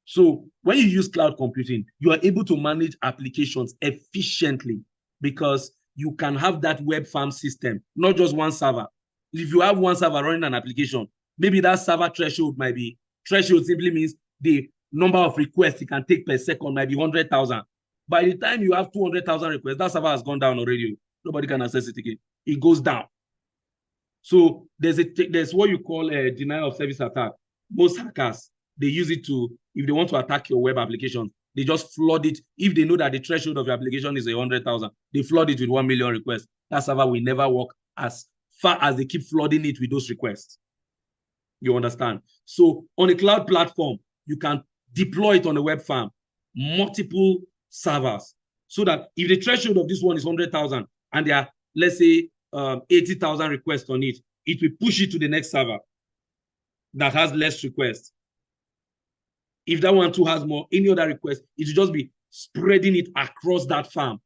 So when you use cloud computing, you are able to manage applications efficiently because you can have that web farm system, not just one server. If you have one server running an application, maybe that server threshold might be, threshold simply means the number of requests it can take per second might be 100,000. By the time you have 200,000 requests, that server has gone down already. Nobody can access it again. It goes down. So there's what you call a denial of service attack. Most hackers, they use it to, if they want to attack your web application, they just flood it. If they know that the threshold of your application is 100,000, they flood it with 1 million requests. That server will never work as far as they keep flooding it with those requests. You understand? So on a cloud platform, you can deploy it on a web farm, multiple servers, so that if the threshold of this one is 100,000 and there are, let's say, 80,000 requests on it, it will push it to the next server that has less requests. If that one too has more, any other request, it will just be spreading it across that farm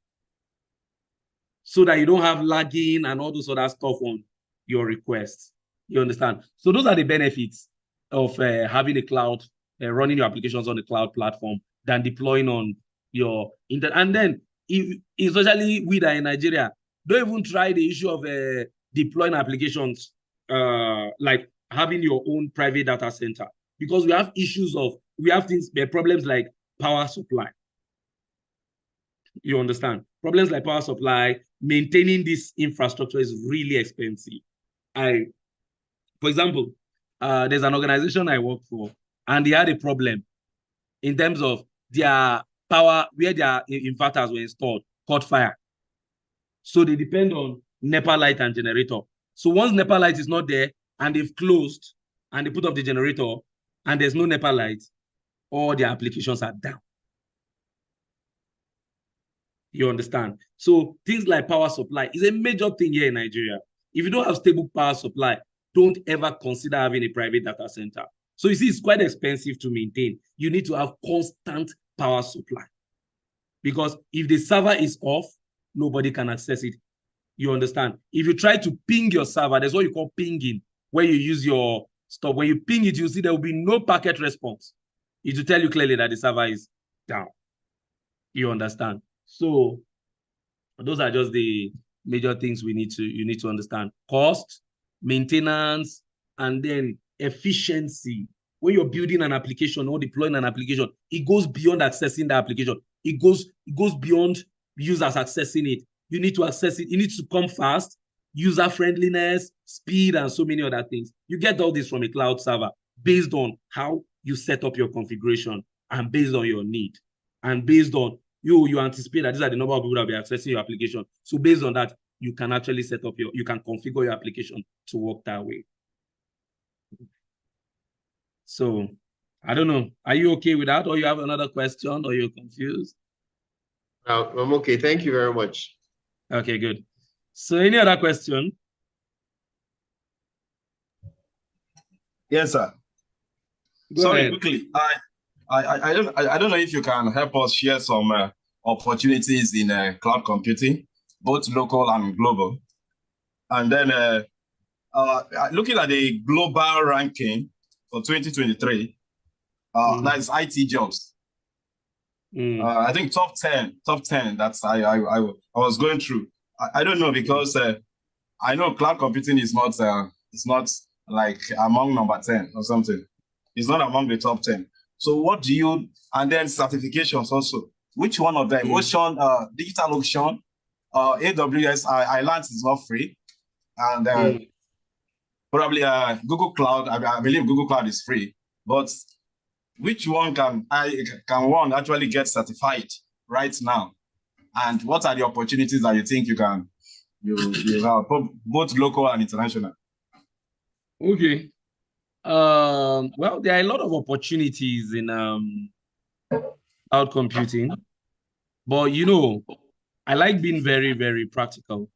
so that you don't have lagging and all those other stuff on your requests. You understand? So those are the benefits of having a cloud, running your applications on the cloud platform than deploying on your internet. And then, especially we that in Nigeria, don't even try the issue of deploying applications like having your own private data center, because we have issues of, we have problems like power supply. You understand? Problems like power supply, maintaining this infrastructure is really expensive. For example, there's an organization I work for, and they had a problem in terms of their power, where their inverters were installed, caught fire. So they depend on NEPA light and generator. So once NEPA light is not there and they've closed and they put up the generator and there's no NEPA light, all their applications are down. You understand? So things like power supply is a major thing here in Nigeria. If you don't have stable power supply, don't ever consider having a private data center. So you see, it's quite expensive to maintain. You need to have constant power supply, because if the server is off, nobody can access it. You understand? If you try to ping your server, there's what you call pinging, where you use your stuff. When you ping it, you see there will be no packet response. It will tell you clearly that the server is down. You understand? So those are just the major things you need to understand. Cost, maintenance, and then efficiency. When you're building an application or deploying an application, it goes beyond accessing the application. It goes beyond users accessing it. You need to access it. It needs to come fast, user friendliness, speed, and so many other things. You get all this from a cloud server based on how you set up your configuration and based on your need and based on you anticipate that these are the number of people that will be accessing your application. So based on that, you can actually set up you can configure your application to work that way. So I don't know. Are you okay with that, or you have another question, or you're confused? I'm okay. Thank you very much. Okay, good. So any other question? Yes, sir. Go Sorry, ahead. quickly. I don't know if you can help us share some opportunities in cloud computing, both local and global. And then looking at the global ranking for 2023, that is IT jobs. I think top 10. That's I was going through. I don't know, because I know cloud computing is not like among number 10 or something. It's not among the top 10. So what do you, and then certifications also, which one of them? Ocean, Digital Ocean, AWS, I learned is not free. And probably Google Cloud, I believe Google Cloud is free. But which one can one actually get certified right now? And what are the opportunities that you think you have, both local and international? Okay. Well, there are a lot of opportunities in cloud computing, but I like being very, very practical.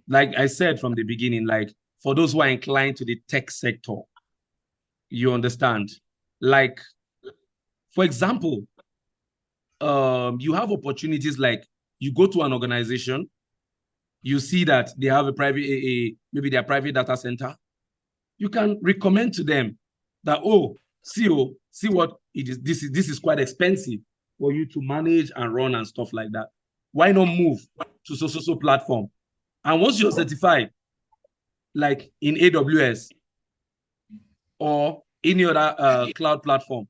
Like I said from the beginning, like for those who are inclined to the tech sector, you understand. Like, for example, you have opportunities like you go to an organization, you see that they have a private maybe their private data center. You can recommend to them that, see what it is. This is quite expensive for you to manage and run and stuff like that. Why not move to so platform? And once you're certified, like in AWS or any other cloud platform,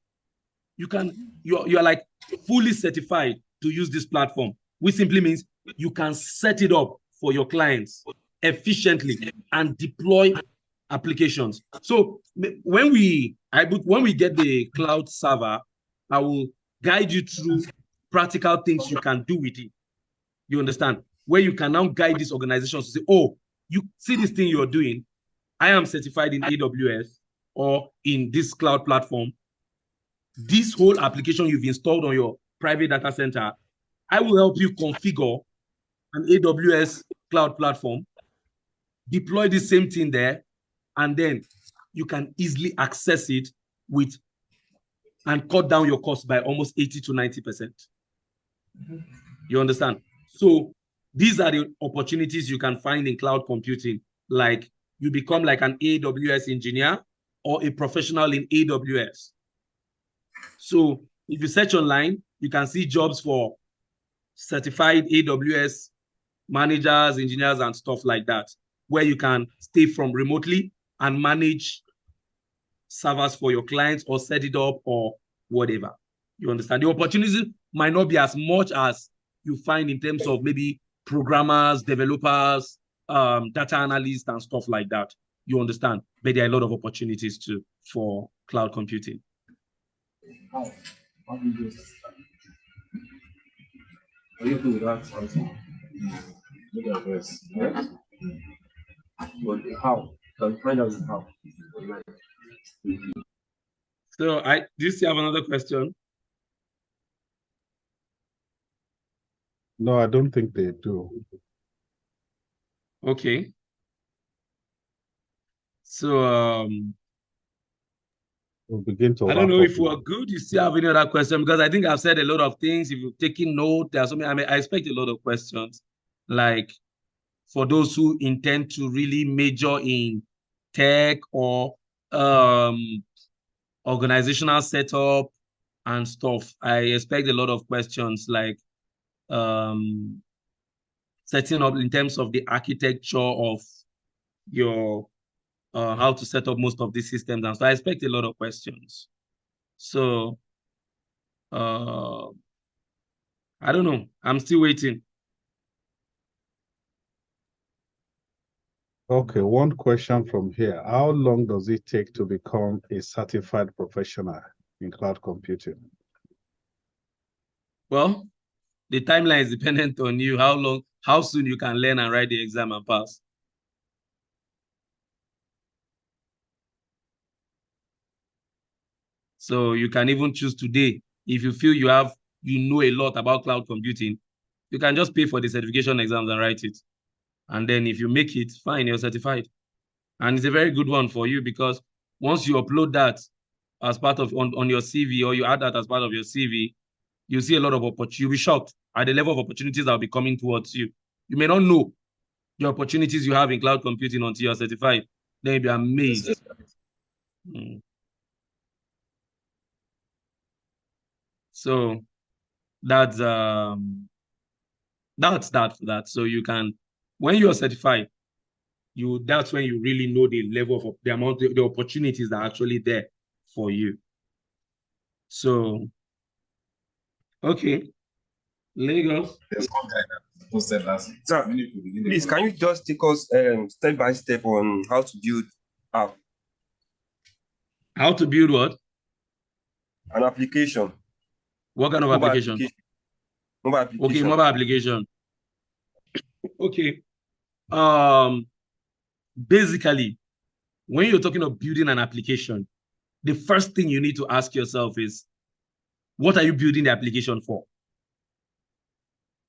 you're like fully certified to use this platform, which simply means you can set it up for your clients efficiently and deploy applications. So when we get the cloud server, I will guide you through practical things you can do with it. You understand? Where you can now guide these organizations to say, you see this thing you're doing, I am certified in AWS or in this cloud platform. This whole application you've installed on your private data center, I will help you configure an AWS cloud platform, deploy the same thing there, and then you can easily access it and cut down your cost by almost 80 to 90%. You understand? So these are the opportunities you can find in cloud computing. Like you become like an AWS engineer or a professional in AWS. So if you search online, you can see jobs for certified AWS managers, engineers, and stuff like that, where you can stay from remotely and manage servers for your clients or set it up or whatever. You understand? The opportunities might not be as much as you find in terms of maybe programmers, developers, data analysts, and stuff like that. You understand? But there are a lot of opportunities too for cloud computing. How do you do this? Are you good at something? Look at this, right? But how? Can find out how. So do you still have another question? No, I don't think they do. Okay. So we'll begin to. I don't know if we're good. You still have any other question? Because I think I've said a lot of things. If you're taking note, there's something. I expect a lot of questions. Like for those who intend to really major in tech or organizational setup and stuff, I expect a lot of questions like setting up in terms of the architecture of your how to set up most of these systems. And so I expect a lot of questions. So I don't know. I'm still waiting. Okay, one question from here. How long does it take to become a certified professional in cloud computing? Well, The timeline is dependent on you, how soon you can learn and write the exam and pass. So you can even choose today. If you feel you know a lot about cloud computing, you can just pay for the certification exams and write it. And then if you make it, fine, you're certified. And it's a very good one for you because once you upload that as part of on your CV, or you add that as part of your CV, you see a lot of opportunities. You'll be shocked at the level of opportunities that will be coming towards you. You may not know the opportunities you have in cloud computing until you're certified. Then you'll be amazed. So that's that for that. So you can, when you're certified, that's when you really know the level of the amount, the opportunities that are actually there for you. So, okay, Lagos. There's one guy that posted last week. Sir, please, can you just take us step by step on how to build app? How to build what? An application. What kind of application? Mobile application. Okay, mobile application. Okay. Basically, when you're talking of building an application, the first thing you need to ask yourself is, what are you building the application for?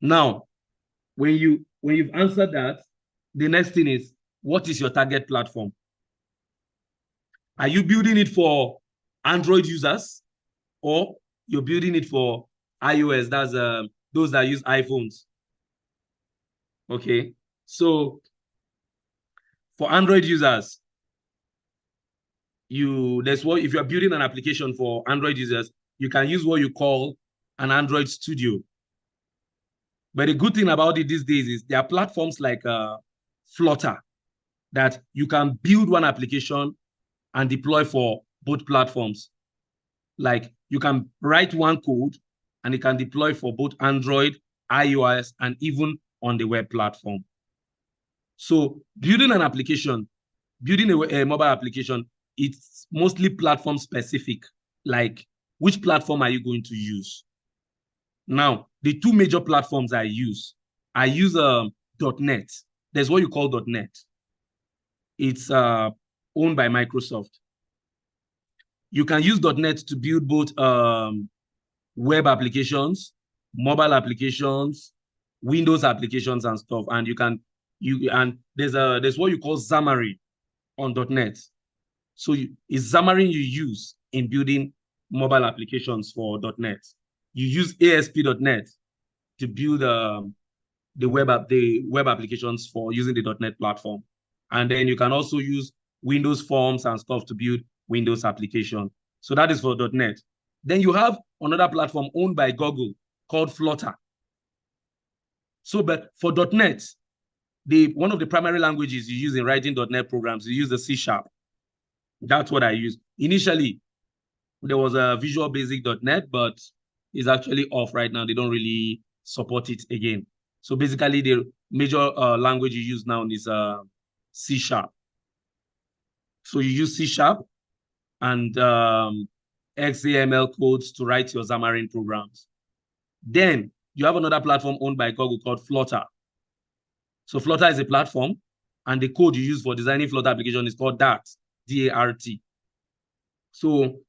Now, when you've answered that, the next thing is, what is your target platform? Are you building it for Android users, or you're building it for iOS? That's those that use iPhones. Okay, so for Android users, if you're building an application for Android users, you can use what you call an Android Studio. But the good thing about it these days is there are platforms like Flutter that you can build one application and deploy for both platforms. Like you can write one code and it can deploy for both Android, iOS, and even on the web platform. So building an application, building a mobile application, it's mostly platform specific. Like which platform are you going to use? Now, the two major platforms I use .NET. There's what you call .NET. It's owned by Microsoft. You can use .NET to build both web applications, mobile applications, Windows applications, and stuff. And there's what you call Xamarin on .NET. So it's Xamarin you use in building mobile applications for .NET. You use ASP.NET to build the web applications for using the .NET platform. And then you can also use Windows Forms and stuff to build Windows application. So that is for .NET. Then you have another platform owned by Google called Flutter. So, but for .NET, one of the primary languages you use in writing .NET programs, you use the C#. That's what I use. Initially, there was a Visual Basic .NET, but it's actually off right now. They don't really support it again. So basically, the major language you use now is C#. So you use C# and XAML codes to write your Xamarin programs. Then you have another platform owned by Google called Flutter. So Flutter is a platform, and the code you use for designing Flutter application is called Dart, D-A-R-T. So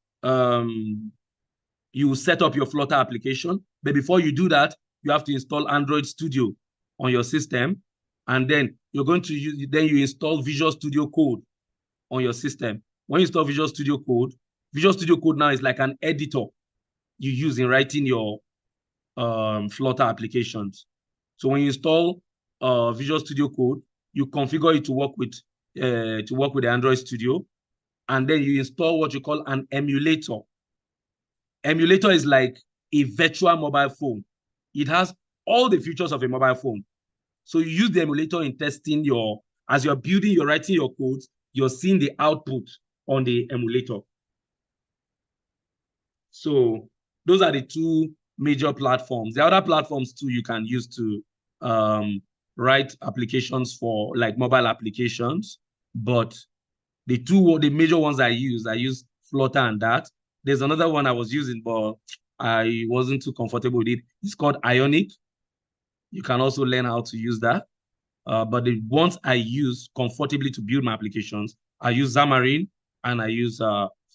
you set up your Flutter application, but before you do that, you have to install Android Studio on your system, and then you install Visual Studio Code on your system. When you install Visual Studio Code now is like an editor you use in writing your Flutter applications. So when you install Visual Studio Code, you configure it to work with the Android Studio, and then you install what you call an emulator. Emulator is like a virtual mobile phone. It has all the features of a mobile phone. So you use the emulator in testing as you're building, you're writing your codes, you're seeing the output on the emulator. So those are the two major platforms. The other platforms too you can use to write applications for like mobile applications, but the major ones I use Flutter and Dart. There's another one I was using, but I wasn't too comfortable with it. It's called Ionic. You can also learn how to use that. But the ones I use comfortably to build my applications, I use Xamarin and I use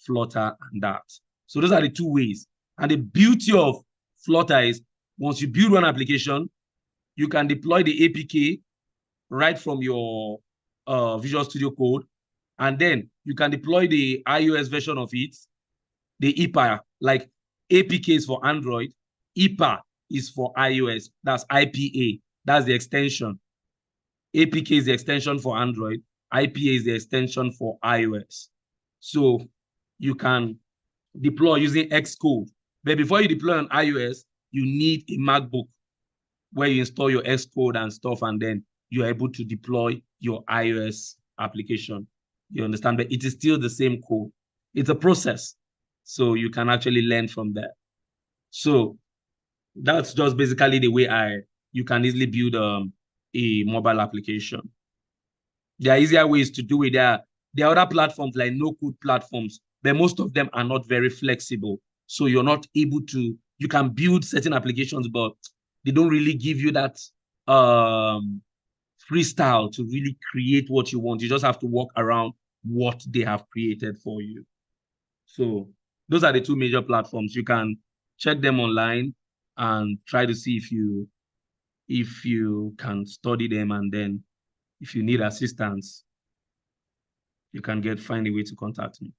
Flutter and Dart. So those are the two ways. And the beauty of Flutter is once you build one application, you can deploy the APK right from your Visual Studio Code, and then you can deploy the iOS version of it, the IPA, like APK is for Android, IPA is for iOS. That's IPA. That's the extension. APK is the extension for Android. IPA is the extension for iOS. So you can deploy using Xcode. But before you deploy on iOS, you need a MacBook where you install your Xcode and stuff, and then you're able to deploy your iOS application. You understand? But it is still the same code. It's a process. So you can actually learn from there. So that's just basically the way you can easily build a mobile application. There are easier ways to do it. There are other platforms like no-code platforms, but most of them are not very flexible. So you're not able to, you can build certain applications, but they don't really give you that freestyle to really create what you want. You just have to work around what they have created for you. So those are the two major platforms. You can check them online and try to see if you can study them, and then if you need assistance, you can find a way to contact me.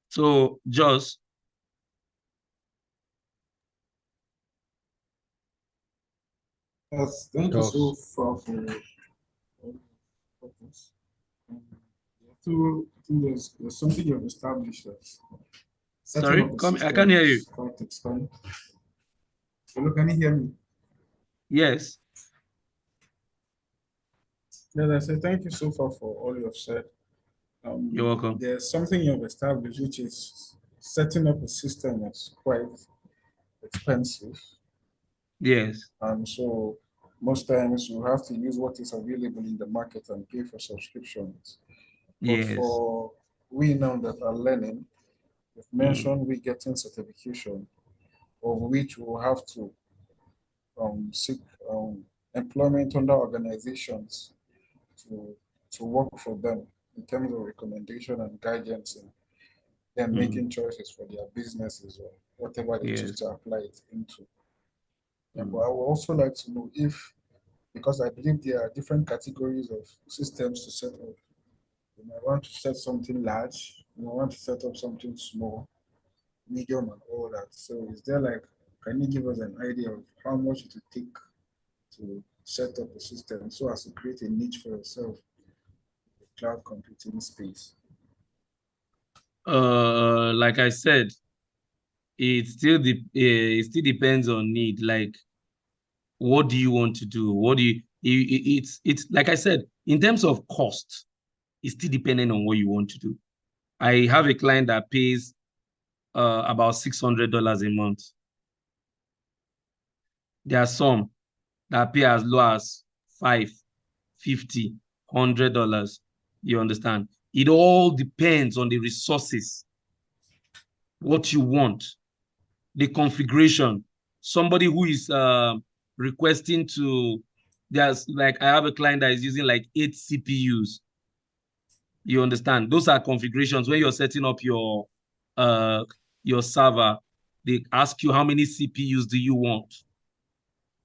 So just yes, thank you so far for this. So I think there's something you've established that sorry, I can't hear you. Quite explained. Hello, can you hear me? Yes. Yes, I say thank you so far for all you have said. You're welcome. There's something you've established, which is setting up a system that's quite expensive. Yes. And so most times you have to use what is available in the market and pay for subscriptions. But Yes. for we now that are learning, you've mentioned we getting certification, of which we will have to seek employment under organizations to work for them in terms of recommendation and guidance, and then making choices for their businesses or whatever they choose to apply it into. Yeah, but I would also like to know if, because I believe there are different categories of systems to set up. You might want to set something large, you might want to set up something small, medium, and all that. So is there like, can you give us an idea of how much it would take to set up a system so as to create a niche for yourself in the cloud computing space? Like I said, it still depends on need. Like, what do you want to do? What do you? It's like I said, in terms of cost, it's still depending on what you want to do. I have a client that pays about $600 a month. There are some that pay as low as $5, $50, $100. You understand? It all depends on the resources, what you want, the configuration. Somebody who is requesting to, there's like, I have a client that is using like 8 CPUs. You understand? Those are configurations. When you're setting up your server, they ask you how many CPUs do you want.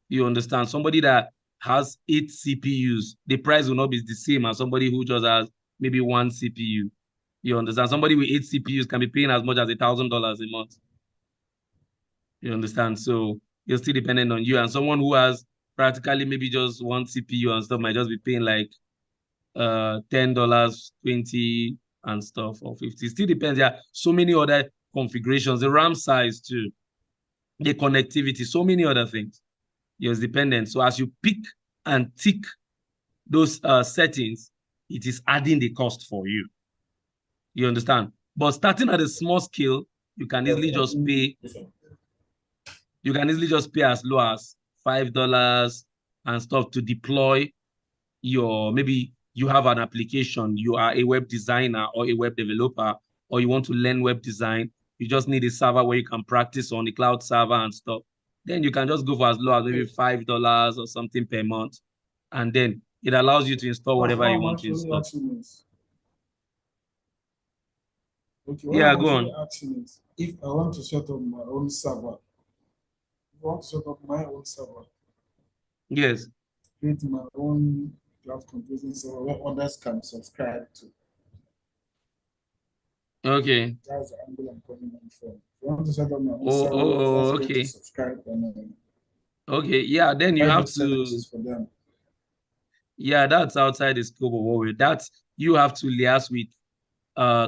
You understand? Somebody that has 8 CPUs, the price will not be the same as somebody who just has maybe 1 CPU. You understand? Somebody with 8 CPUs can be paying as much as $1,000 a month. You understand? So you're still dependent on you. And someone who has practically maybe just 1 CPU and stuff might just be paying like $10, $20 and stuff, or $50. It still depends. There are so many other configurations, the RAM size too, the connectivity, so many other things. You're dependent. So as you pick and tick those settings, it is adding the cost for you. You understand? But starting at a small scale, you can easily just pay. You can easily just pay as low as $5 and stuff to deploy your, maybe you have an application, you are a web designer or a web developer, or you want to learn web design, you just need a server where you can practice on the cloud server and stuff. Then you can just go for as low as maybe $5 or something per month. And then it allows you to install whatever you want to install. Okay, Yeah, go on. Asking is if I want to set up my own server, if I want to set up my own server, yes, create my own cloud computing server where others can subscribe to. Okay. That's the angle I'm coming on from. If I want to set up my own server, where others to subscribe and okay, yeah, then you have to. For them. Yeah, that's outside the scope of what we're. That's you have to liaise with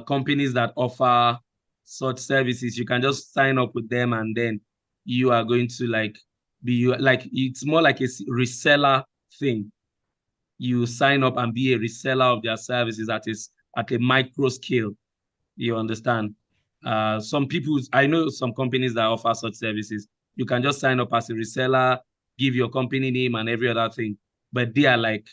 companies that offer such services. You can just sign up with them, and then you are going to it's more like a reseller thing. You sign up and be a reseller of their services at a micro scale. You understand? Some people, I know some companies that offer such services. You can just sign up as a reseller, give your company name and every other thing, but they are like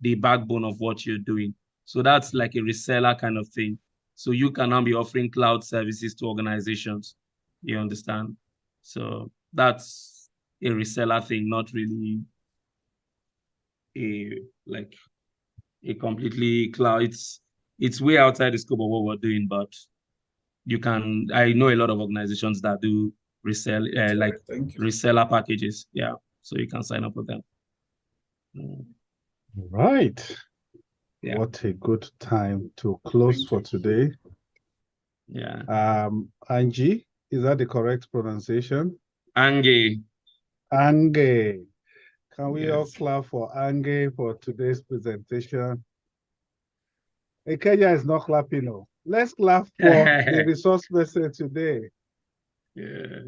the backbone of what you're doing. So that's like a reseller kind of thing. So you can now be offering cloud services to organizations. You understand? So that's a reseller thing, not really a completely cloud. It's way outside the scope of what we're doing, but I know a lot of organizations that do resell reseller packages. Yeah. So you can sign up with them. Right. Yeah. What a good time to close for today. Yeah. Angie, is that the correct pronunciation? Angie. Angie. Can we all clap for Angie for today's presentation? Kenya is not clapping. No. Let's clap for the resource person today. Yeah.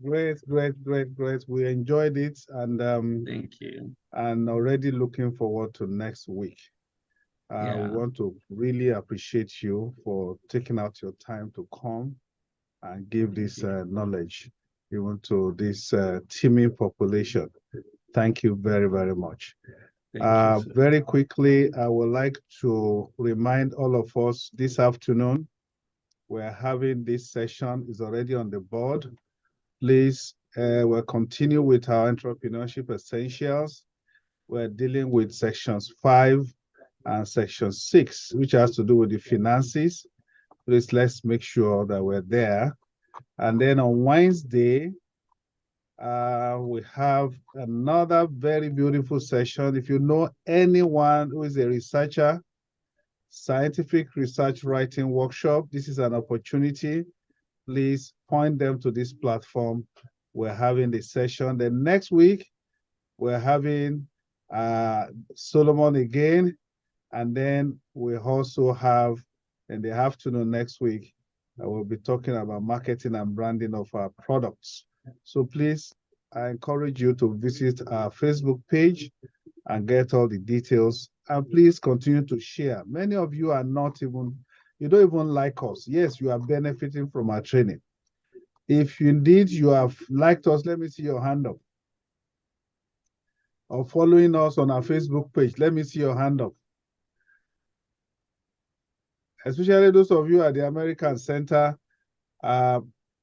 Great. We enjoyed it, and thank you. And already looking forward to next week. We want to really appreciate you for taking out your time to come and give this knowledge even to this teeming population. Thank you very, very much. Very quickly, I would like to remind all of us this afternoon, we're having this session, is already on the board. Please, we'll continue with our entrepreneurship essentials. We're dealing with sections 5 and section 6, which has to do with the finances. Please, let's make sure that we're there. And then on Wednesday, we have another very beautiful session. If you know anyone who is a researcher, scientific research writing workshop, this is an opportunity. Please point them to this platform. We're having the session. The next week, we're having Solomon again. And then we also have in the afternoon next week, we'll be talking about marketing and branding of our products. So please, I encourage you to visit our Facebook page and get all the details. And please continue to share. Many of you are not even, you don't even like us. Yes, you are benefiting from our training. If indeed you have liked us, let me see your hand up. Or following us on our Facebook page, let me see your hand up. Especially those of you at the American Center,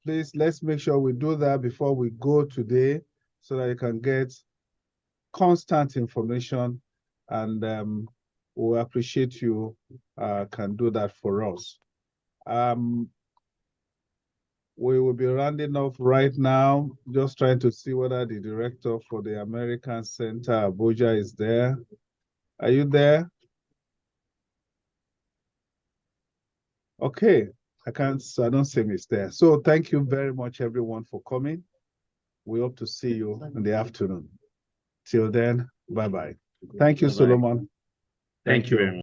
please, let's make sure we do that before we go today so that you can get constant information, and we appreciate you can do that for us. We will be rounding off right now, just trying to see whether the director for the American Center, Abuja, is there. Are you there? Okay, I don't see him there. So thank you very much, everyone, for coming. We hope to see you in the afternoon. Till then, bye-bye. Thank you, Solomon. Thank you very much.